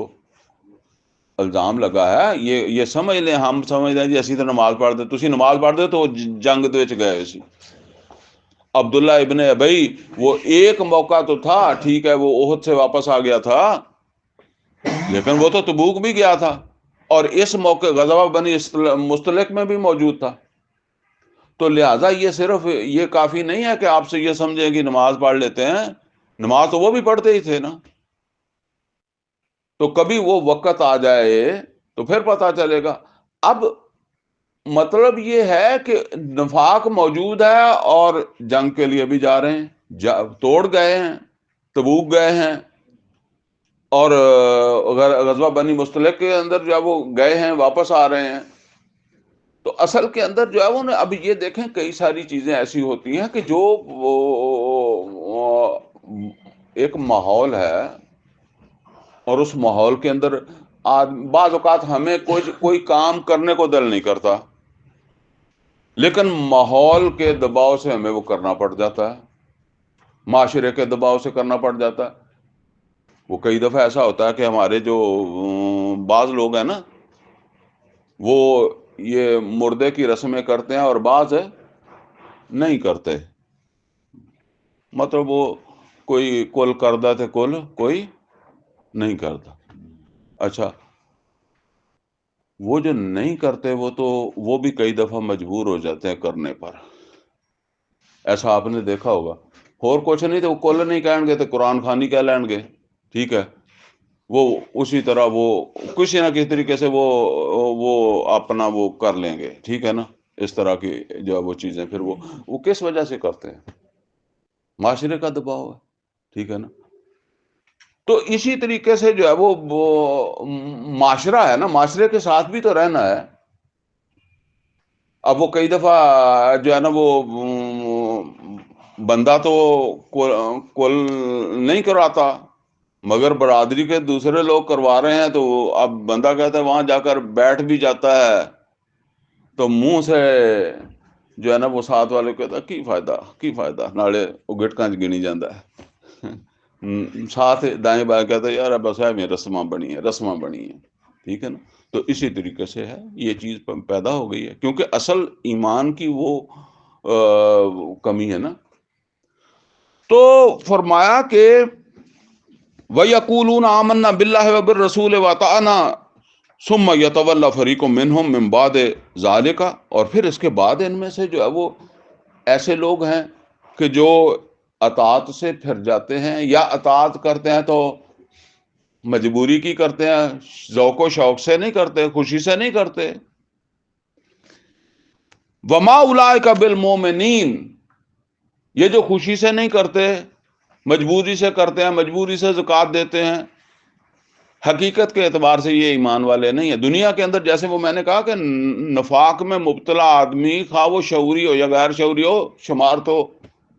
الزام لگا ہے, یہ سمجھ لیں, ہم سمجھ لیں جی اسی طرح نماز پڑھ دے, تسی نماز پڑھ دے تو جنگ دے وچ گئے اسی. عبداللہ ابن ابی, وہ ایک موقع تو تھا, ٹھیک ہے, وہ احد سے واپس آ گیا تھا, لیکن وہ تو تبوک بھی گیا تھا, اور اس موقع غزوہ بنی مستلق میں بھی موجود تھا. تو لہٰذا یہ صرف یہ کافی نہیں ہے کہ آپ سے یہ سمجھیں کہ نماز پڑھ لیتے ہیں, نماز تو وہ بھی پڑھتے ہی تھے نا. تو کبھی وہ وقت آ جائے تو پھر پتہ چلے گا. اب مطلب یہ ہے کہ نفاق موجود ہے اور جنگ کے لیے بھی جا رہے ہیں, توڑ گئے ہیں, تبوک گئے ہیں, اور غزوہ بنی مستلق کے اندر جو ہے وہ گئے ہیں, واپس آ رہے ہیں. تو اصل کے اندر جو ہے وہ اب یہ دیکھیں کئی ساری چیزیں ایسی ہوتی ہیں کہ جو ایک ماحول ہے, اور اس ماحول کے اندر بعض اوقات ہمیں کوئی کام کرنے کو دل نہیں کرتا, لیکن ماحول کے دباؤ سے ہمیں وہ کرنا پڑ جاتا ہے, معاشرے کے دباؤ سے کرنا پڑ جاتا ہے. وہ کئی دفعہ ایسا ہوتا ہے کہ ہمارے جو بعض لوگ ہیں نا, وہ یہ مردے کی رسمیں کرتے ہیں اور بعض نہیں کرتے. مطلب وہ کوئی کل کردہ تھے, کوئی نہیں کرتا. اچھا, وہ جو نہیں کرتے وہ بھی کئی دفعہ مجبور ہو جاتے ہیں کرنے پر. ایسا آپ نے دیکھا ہوگا. اور کچھ نہیں تو وہ کل نہیں کہیں گے تو قرآن خوانی کہہ لیں گے, ٹھیک ہے, وہ اسی طرح وہ کسی نہ کسی طریقے سے وہ اپنا وہ کر لیں گے, ٹھیک ہے نا. اس طرح کی جو وہ چیزیں پھر وہ کس وجہ سے کرتے ہیں؟ معاشرے کا دباؤ ہے, ٹھیک ہے نا. تو اسی طریقے سے جو ہے وہ معاشرہ ہے نا, معاشرے کے ساتھ بھی تو رہنا ہے. اب وہ کئی دفعہ جو ہے نا وہ بندہ تو کل نہیں کراتا, مگر برادری کے دوسرے لوگ کروا رہے ہیں, تو اب بندہ کہتا ہے وہاں جا کر بیٹھ بھی جاتا ہے, تو منہ سے جو ہے نا وہ ساتھ والے کہتا کی فائدہ نالے وہ گٹکاں گنی جاتا ہے. ساتھ دائیں بائیں کہتا ہے یار بس ہے میں رسماں بنی ہیں, ٹھیک ہے نا. تو اسی طریقے سے ہے یہ چیز پیدا ہو گئی ہے, کیونکہ اصل ایمان کی وہ کمی ہے نا. تو فرمایا کہ وَيَقُولُونَ آمَنَّا بِاللَّهِ وَبِالرَّسُولِ وَأَطَعْنَا ثُمَّ يَتَوَلَّى فَرِيقٌ مِّنْهُم مِّن بَعْدِ ذَلِكَ، اور پھر اس کے بعد ان میں سے جو ہے وہ ایسے لوگ ہیں کہ جو اطاعت سے پھر جاتے ہیں، یا اطاعت کرتے ہیں تو مجبوری کی کرتے ہیں، ذوق و شوق سے نہیں کرتے، خوشی سے نہیں کرتے. وَمَا أُولَٰئِكَ بِالْمُؤْمِنِينَ، یہ جو خوشی سے نہیں کرتے، مجبوری سے کرتے ہیں، مجبوری سے زکوٰۃ دیتے ہیں، حقیقت کے اعتبار سے یہ ایمان والے نہیں ہیں. دنیا کے اندر جیسے وہ میں نے کہا کہ نفاق میں مبتلا آدمی خواہ وہ شعوری ہو یا غیر شعوری ہو، شمار تو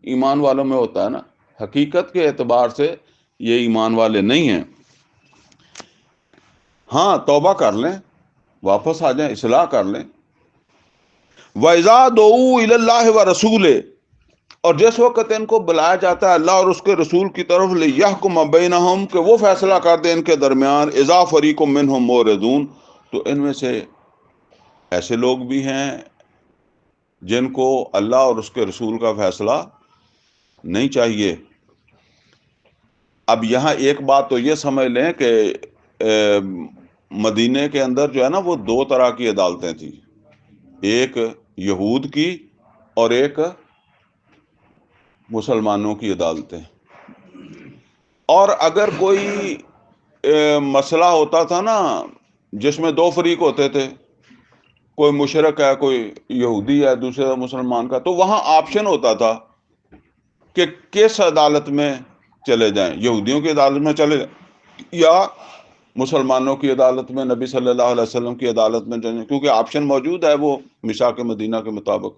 ایمان والوں میں ہوتا ہے نا. حقیقت کے اعتبار سے یہ ایمان والے نہیں ہیں. ہاں توبہ کر لیں، واپس آ جائیں، اصلاح کر لیں. وَإِذَا دُعُوا إِلَى اللَّهِ وَرَسُولِهِ، اور جس وقت ان کو بلایا جاتا ہے اللہ اور اس کے رسول کی طرف، لِيَحْكُمَ بَيْنَهُمْ، کہ وہ فیصلہ کر دیں ان کے درمیان، اِذَا فَرِيقٌ مِّنْهُمْ مُعْرِضُونَ، تو ان میں سے ایسے لوگ بھی ہیں جن کو اللہ اور اس کے رسول کا فیصلہ نہیں چاہیے. اب یہاں ایک بات تو یہ سمجھ لیں کہ مدینے کے اندر جو ہے نا وہ دو طرح کی عدالتیں تھیں، ایک یہود کی اور ایک مسلمانوں کی عدالتیں. اور اگر کوئی مسئلہ ہوتا تھا نا جس میں دو فریق ہوتے تھے، کوئی مشرک ہے، کوئی یہودی ہے، دوسرا مسلمان کا، تو وہاں آپشن ہوتا تھا کہ کس عدالت میں چلے جائیں، یہودیوں کی عدالت میں چلے جائیں یا مسلمانوں کی عدالت میں، نبی صلی اللہ علیہ وسلم کی عدالت میں جائیں، کیونکہ آپشن موجود ہے وہ میثاق مدینہ کے مطابق.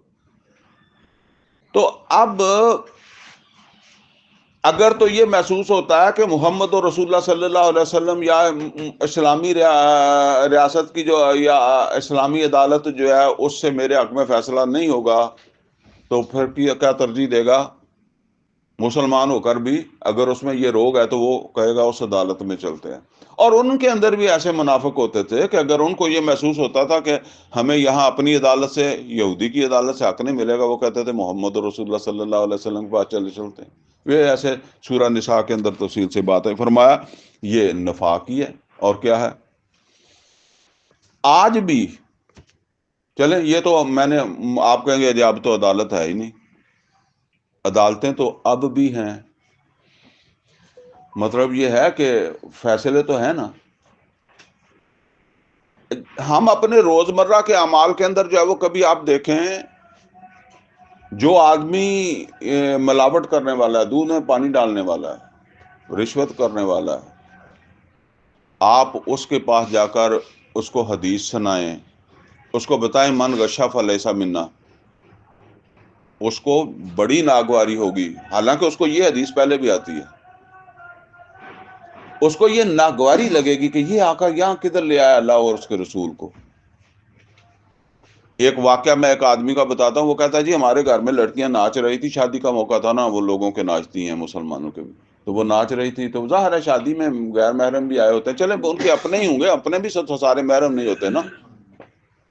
تو اب اگر تو یہ محسوس ہوتا ہے کہ محمد رسول اللہ صلی اللہ علیہ وسلم یا اسلامی ریاست کی جو یا اسلامی عدالت جو ہے اس سے میرے حق میں فیصلہ نہیں ہوگا، تو پھر کیا ترجیح دے گا؟ مسلمان ہو کر بھی اگر اس میں یہ روگ ہے تو وہ کہے گا اس عدالت میں چلتے ہیں. اور ان کے اندر بھی ایسے منافق ہوتے تھے کہ اگر ان کو یہ محسوس ہوتا تھا کہ ہمیں یہاں اپنی عدالت سے، یہودی کی عدالت سے حق نہیں ملے گا، وہ کہتے تھے محمد رسول اللہ صلی اللہ علیہ وسلم کے پاس چلتے ہیں. یہ ایسے سورہ نساء کے اندر تفصیل سے بات ہے. فرمایا یہ نفاق ہی ہے. اور کیا ہے؟ آج بھی چلیں، یہ تو میں نے، آپ کہیں گے اب تو عدالت ہے ہی نہیں. عدالتیں تو اب بھی ہیں. مطلب یہ ہے کہ فیصلے تو ہیں نا. ہم اپنے روزمرہ کے اعمال کے اندر جو ہے وہ کبھی آپ دیکھیں، جو آدمی ملاوٹ کرنے والا ہے، دودھ میں پانی ڈالنے والا ہے، رشوت کرنے والا ہے، آپ اس کے پاس جا کر اس کو حدیث سنائیں، اس کو بتائیں من غشا فلیس منا، اس کو بڑی ناگواری ہوگی. حالانکہ اس کو یہ حدیث پہلے بھی آتی ہے، اس کو یہ ناگواری لگے گی کہ یہ آقا یہاں کدھر لے آیا اللہ اور اس کے رسول کو. ایک واقعہ میں ایک آدمی کا بتاتا ہوں. وہ کہتا ہے جی ہمارے گھر میں لڑکیاں ناچ رہی تھی، شادی کا موقع تھا نا، وہ لوگوں کے ناچتی ہیں مسلمانوں کے بھی، تو وہ ناچ رہی تھی. تو ظاہر ہے شادی میں غیر محرم بھی آئے ہوتے ہیں، چلے ان کے اپنے ہی ہوں گے، اپنے بھی سارے محرم نہیں ہوتے نا،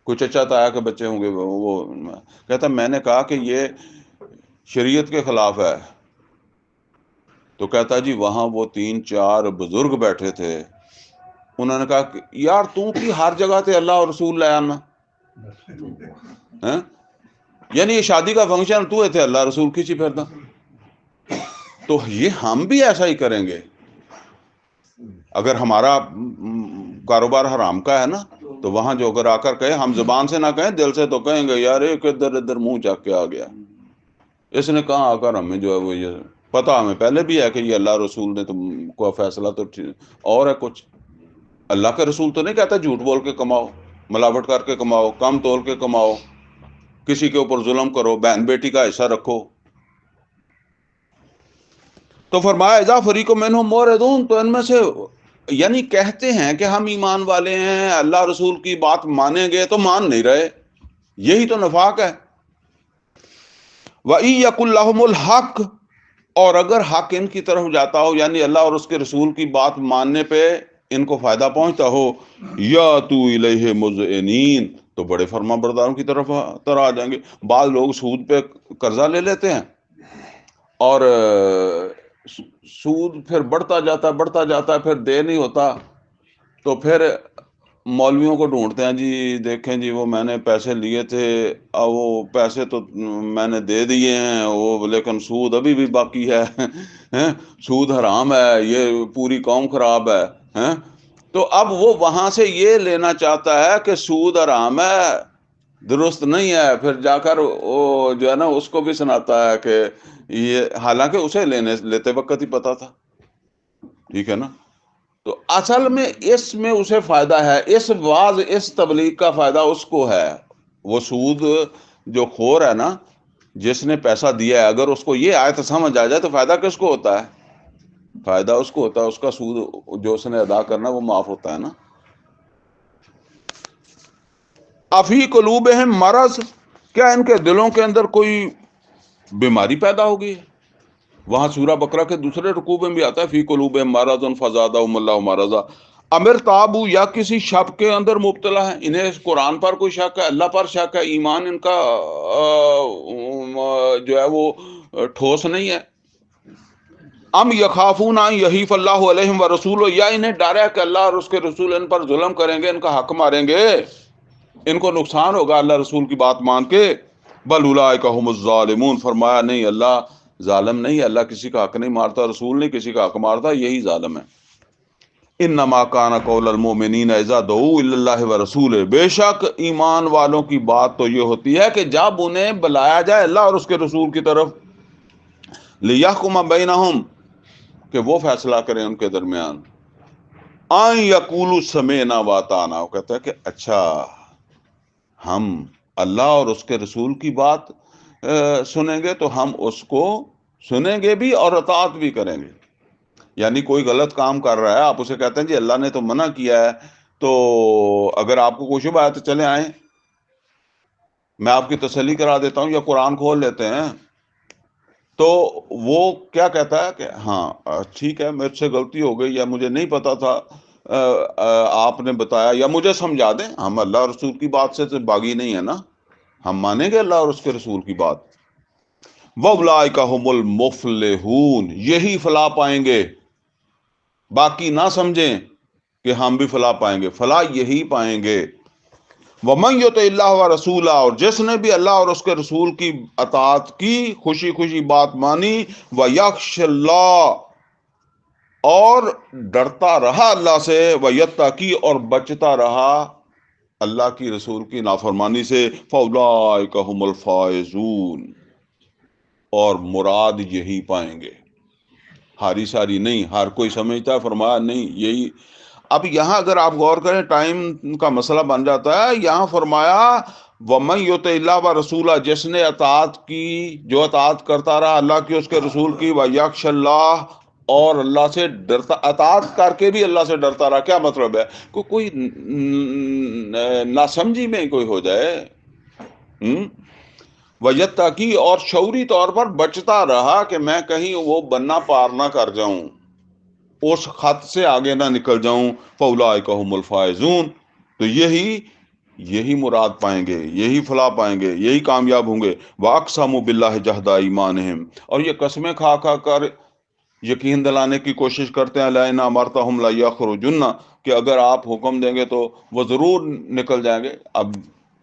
کچھ چچا تایا کے بچے ہوں گے. وہ کہتا میں نے کہا کہ یہ شریعت کے خلاف ہے. تو کہتا جی وہاں وہ 3-4 بزرگ بیٹھے تھے، انہوں نے کہا کہ یار تو کی ہر جگہ تے اللہ اور رسول لے آنا، یعنی یہ شادی کا فنکشن تو تھے اللہ رسول کھینچی پھرتا. تو یہ ہم بھی ایسا ہی کریں گے. اگر ہمارا کاروبار حرام کا ہے نا، تو وہاں جو اگر آ کر کہے، ہم زبان سے نہ کہیں، دل سے تو کہیں گے یار ایک ادھر ادھر منہ چاک کے آ گیا، اس نے کہا آ کر ہمیں جو ہے وہ یہ پتا ہمیں پہلے بھی ہے کہ یہ اللہ رسول نے تم کو فیصلہ تو اور ہے کچھ. اللہ کا رسول تو نہیں کہتا جھوٹ بول کے کماؤ، ملاوٹ کر کے کماؤ، کم تول کے کماؤ، کسی کے اوپر ظلم کرو، بہن بیٹی کا حصہ رکھو. تو فرمایا اذا فریق منہم معرضون، تو ان میں سے یعنی کہتے ہیں کہ ہم ایمان والے ہیں، اللہ رسول کی بات مانیں گے، تو مان نہیں رہے. یہی تو نفاق ہے. وَإِن يَكُن لَّهُمُ الْحَقُّ، اور اگر حق ان کی طرف جاتا ہو، یعنی اللہ اور اس کے رسول کی بات ماننے پہ ان کو فائدہ پہنچتا ہو، یَأْتُوا إِلَیْهِ مُذْعِنِینَ، تو بڑے فرما برداروں کی طرف آ جائیں گے۔ بعض لوگ سود پہ قرضہ لے لیتے ہیں اور سود پھر بڑھتا جاتا ہے، پھر دے نہیں ہوتا، تو پھر مولویوں کو ڈھونڈتے ہیں، جی دیکھیں جی وہ میں نے پیسے لیے تھے، وہ پیسے تو میں نے دے دیے ہیں، وہ لیکن سود ابھی بھی باقی ہے، سود حرام ہے، یہ پوری قوم خراب ہے۔ تو اب وہ وہاں سے یہ لینا چاہتا ہے کہ سود حرام ہے، درست نہیں ہے، پھر جا کر وہ جو ہے نا اس کو بھی سناتا ہے کہ یہ، حالانکہ اسے لیتے وقت ہی پتا تھا، ٹھیک ہے نا۔ تو اصل میں اس میں اسے فائدہ ہے، اس واز اس تبلیغ کا فائدہ اس کو ہے۔ وہ سود جو خور ہے نا، جس نے پیسہ دیا ہے، اگر اس کو یہ آیت سمجھ آ جائے تو فائدہ کس کو ہوتا ہے؟ فائدہ اس کو ہوتا ہے، اس کا سود جو اس نے ادا کرنا وہ معاف ہوتا ہے نا۔ افی قلوبہم مرض، کیا ان کے دلوں کے اندر کوئی بیماری پیدا ہوگی؟ وہاں سورہ بقرہ کے دوسرے رکوع میں بھی آتا ہے فی قلوبہم مرض فزادہم اللہ مرضا، امر تابو، یا کسی شک کے اندر مبتلا ہے، انہیں قرآن پر کوئی شک ہے، اللہ پر شک ہے، ایمان ان کا جو ہے وہ ٹھوس نہیں ہے۔ ام یخافون ان یحیف اللہ علیہم ورسولہ، یا انہیں ڈر ہے کہ اللہ اور اس کے رسول ان پر ظلم کریں گے، ان کا حق ماریں گے، ان کو نقصان ہوگا اللہ رسول کی بات مان کے۔ بل اولئک هم الظالمون، فرمایا نہیں، اللہ ظالم نہیں ہے، اللہ کسی کا حق نہیں مارتا، رسول نہیں کسی کا حق مارتا، یہی ظالم ہے۔ انما کان قول المؤمنین اذا دعوا الی اللہ ورسولہ، بے شک ایمان والوں کی بات تو یہ ہوتی ہے کہ جب انہیں بلایا جائے اللہ اور اس کے رسول کی طرف، لیحکم بینہم، کہ وہ فیصلہ کریں ان کے درمیان، ان یقولوا سمعنا واطعنا، وہ کہتا ہے کہ اچھا ہم اللہ اور اس کے رسول کی بات سنیں گے تو ہم اس کو سنیں گے بھی اور اطاعت بھی کریں گے۔ یعنی کوئی غلط کام کر رہا ہے، آپ اسے کہتے ہیں جی اللہ نے تو منع کیا ہے، تو اگر آپ کو کوئی شبہ ہے تو چلے آئیں، میں آپ کی تسلی کرا دیتا ہوں، یا قرآن کھول لیتے ہیں، تو وہ کیا کہتا ہے کہ ہاں ٹھیک ہے مجھ سے غلطی ہو گئی، یا مجھے نہیں پتا تھا، آپ نے بتایا، یا مجھے سمجھا دیں، ہم اللہ اور رسول کی بات سے تو باغی نہیں ہے نا، ہم مانیں گے اللہ اور اس کے رسول کی بات۔ وَأُولَٰئِکَ هُمُ الْمُفْلِحُونَ، یہی فلاح پائیں گے، باقی نہ سمجھیں کہ ہم بھی فلاح پائیں گے، فلاح یہی پائیں گے۔ وَمَن يُطِعِ اللَّهَ وَرَسُولَهُ، اور جس نے بھی اللہ اور اس کے رسول کی اطاعت کی، خوشی خوشی بات مانی، وَيَخْشَ اللَّهَ، اور ڈرتا رہا اللہ سے، وَيَتَّقِي، اور بچتا رہا اللہ کی رسول کی نافرمانی سے، فَأُولَٰئِکَ هُمُ الْفَائِزُونَ، اور مراد یہی پائیں گے، ہاری ساری نہیں۔ ہر کوئی سمجھتا ہے، فرمایا نہیں یہی۔ اب یہاں اگر آپ غور کریں ٹائم کا مسئلہ بن جاتا ہے، یہاں فرمایا وَمَن يُطِعِ اللَّهَ وَرَسُولَهُ، جس نے اطاعت کی، جو اطاعت کرتا رہا اللہ کی اس کے رسول کی، وَيَخْشَ اللَّهَ، اور اللہ سے ڈرتا، اطاعت کر کے بھی اللہ سے ڈرتا رہا۔ کیا مطلب ہے؟ کوئی ناسمجھی میں کوئی ہو جائے، وَيَتَّقِي، اور شعوری طور پر بچتا رہا کہ میں کہیں وہ بننا پار نہ کر جاؤں، اس خط سے آگے نہ نکل جاؤں، فَأُولَٰئِکَ هُمُ الْفَائِزُونَ، تو یہی مراد پائیں گے، یہی فلاح پائیں گے، یہی کامیاب ہوں گے۔ وَأَقْسَمُوا بِاللَّهِ جَهْدَ أَيْمَانِهِمْ، اور یہ قسمیں کھا کھا کر یقین دلانے کی کوشش کرتے ہیں، لَئِنْ أَمَرْتَهُمْ لَيَخْرُجُنَّ، کہ اگر آپ حکم دیں گے تو وہ ضرور نکل جائیں گے۔ اب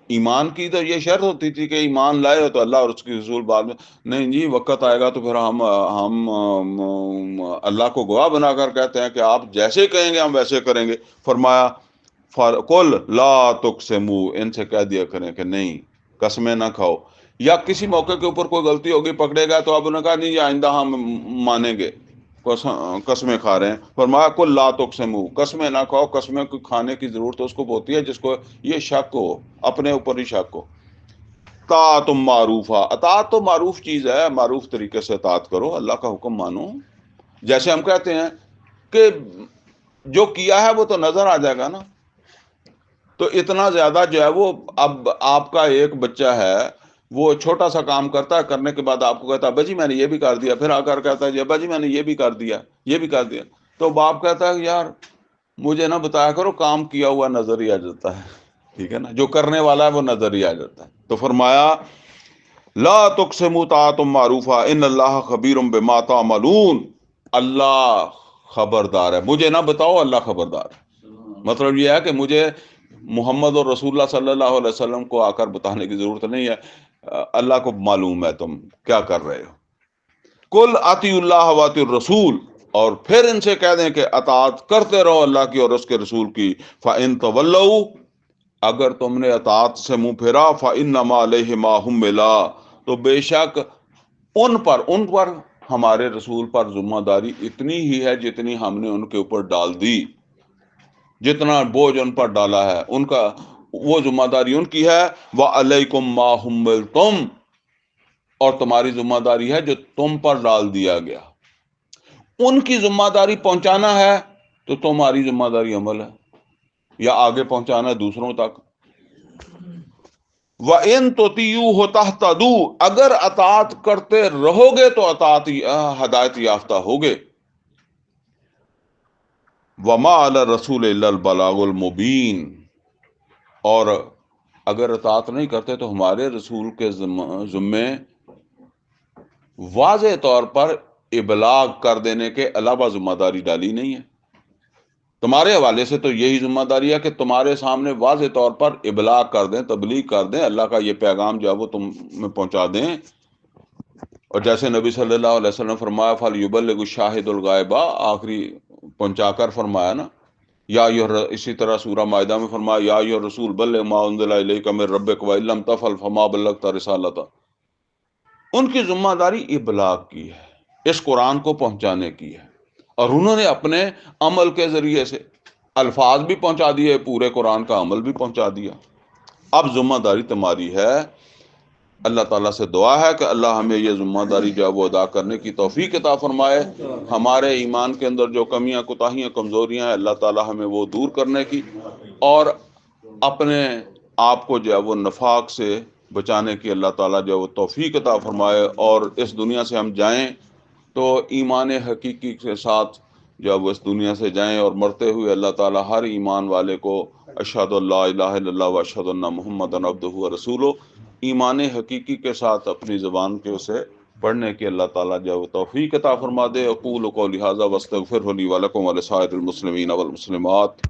ایمان کی تو یہ شرط ہوتی تھی کہ ایمان لائے ہو تو اللہ اور اس کی رسول، بعد میں نہیں جی وقت آئے گا تو پھر ہم اللہ کو گواہ بنا کر کہتے ہیں کہ آپ جیسے کہیں گے ہم ویسے کریں گے۔ فرمایا قُلْ لَا تُقْسِمُوا، ان سے کہہ دیا کریں کہ نہیں قسمیں نہ کھاؤ، یا کسی موقع کے اوپر کوئی غلطی ہوگی پکڑے گا تو اب انہوں نے کہا نہیں آئندہ ہم مانیں گے، قسمیں کھا رہے ہیں۔ فرمایا قُلْ لَا تُقْسِمُوا، قسمیں نہ کھاؤ، قسمیں کھانے کی ضرورت اس کو ہوتی ہے جس کو یہ شک ہو، اپنے اوپر ہی شک ہو۔ طاعت معروفہ، اطاعت تو معروف چیز ہے، معروف طریقے سے اطاعت کرو، اللہ کا حکم مانو۔ جیسے ہم کہتے ہیں کہ جو کیا ہے وہ تو نظر آ جائے گا نا، تو اتنا زیادہ جو ہے وہ، اب آپ کا ایک بچہ ہے وہ چھوٹا سا کام کرتا ہے، کرنے کے بعد آپ کو کہتا ہے ابا جی میں نے یہ بھی کر دیا، پھر آ کر کہتا ہے جی ابا جی میں نے یہ بھی کر دیا، یہ بھی کر دیا، تو باپ کہتا ہے یار مجھے نہ بتایا کرو، کام کیا ہوا نظر ہی آ جاتا ہے، ٹھیک ہے نا، جو کرنے والا ہے وہ نظر ہی آ جاتا ہے. تو فرمایا لا تقسموا طاعۃ معروفہ ان اللہ خبیر بما تعملون. اللہ خبردار ہے، مجھے نہ بتاؤ، اللہ خبردار ہے. مطلب یہ ہے کہ مجھے محمد اور رسول اللہ صلی اللہ علیہ وسلم کو آ کر بتانے کی ضرورت نہیں ہے، اللہ کو معلوم ہے تم کیا کر رہے ہو. کل اطیعوا اللہ واطیعوا الرسول، اور پھر ان سے کہہ دیں کہ اطاعت کرتے رہو اللہ کی اور اس کے رسول کی. فَإِن تَوَلَّوْا، اگر تم نے اطاعت سے منہ پھیرا، فَإِنَّمَا عَلَيْهِ مَا حُمِّلَ، تو بے شک ان پر ہمارے رسول پر ذمہ داری اتنی ہی ہے جتنی ہم نے ان کے اوپر ڈال دی. جتنا بوجھ ان پر ڈالا ہے ان کا وہ ذمہ داری ان کی ہے. وَعَلَيْكُمْ مَا حُمِّلْتُمْ، اور تمہاری ذمہ داری ہے جو تم پر ڈال دیا گیا. ان کی ذمہ داری پہنچانا ہے تو تمہاری ذمہ داری عمل ہے، یا آگے پہنچانا ہے دوسروں تک. وَإِن تُطِيعُوهُ تَهْتَدُوا، اگر اطاعت کرتے رہو گے تو ہدایت یافتہ ہوگے. وَمَا عَلَى الرَّسُولِ إِلَّا الْبَلَاغُ الْمُبِينُ، اور اگر اطاعت نہیں کرتے تو ہمارے رسول کے ذمے واضح طور پر ابلاغ کر دینے کے علاوہ ذمہ داری ڈالی نہیں ہے. تمہارے حوالے سے تو یہی ذمہ داری ہے کہ تمہارے سامنے واضح طور پر ابلاغ کر دیں، تبلیغ کر دیں، اللہ کا یہ پیغام جو ہے وہ تم میں پہنچا دیں. اور جیسے نبی صلی اللہ علیہ وسلم فرمایا فَلْيُبَلِّغُ الشَّاهِدُ الْغَائِبَ، آخری پہنچا کر فرمایا نا. اسی طرح سورہ مائدہ میں فرمایا یا ایھا الرسول بلغ ما انزل الیک من ربک وان لم تفعل فما بلغت رسالتہ. ان کی ذمہ داری ابلاغ کی ہے، اس قرآن کو پہنچانے کی ہے، اور انہوں نے اپنے عمل کے ذریعے سے الفاظ بھی پہنچا دیے، پورے قرآن کا عمل بھی پہنچا دیا. اب ذمہ داری تمہاری ہے. اللہ تعالیٰ سے دعا ہے کہ اللہ ہمیں یہ ذمہ داری جو ہے وہ ادا کرنے کی توفیق عطا فرمائے. ہمارے ایمان کے اندر جو کمیاں کوتاہیاں کمزوریاں ہیں اللہ تعالیٰ ہمیں وہ دور کرنے کی، اور اپنے آپ کو جو ہے وہ نفاق سے بچانے کی اللہ تعالیٰ جو ہے وہ توفیق عطا فرمائے. اور اس دنیا سے ہم جائیں تو ایمان حقیقی کے ساتھ جب وہ اس دنیا سے جائیں، اور مرتے ہوئے اللہ تعالیٰ ہر ایمان والے کو اشہد اللہ الہ الا اللہ و اشہد ان محمدًا عبدہ و رسولہ ایمان حقیقی کے ساتھ اپنی زبان کے اسے پڑھنے کی اللہ تعالیٰ جو وہ توفیق عطا فرما دے. اقول قولی ھذا واستغفر لی ولکم ولسائر المسلمین والمسلمات.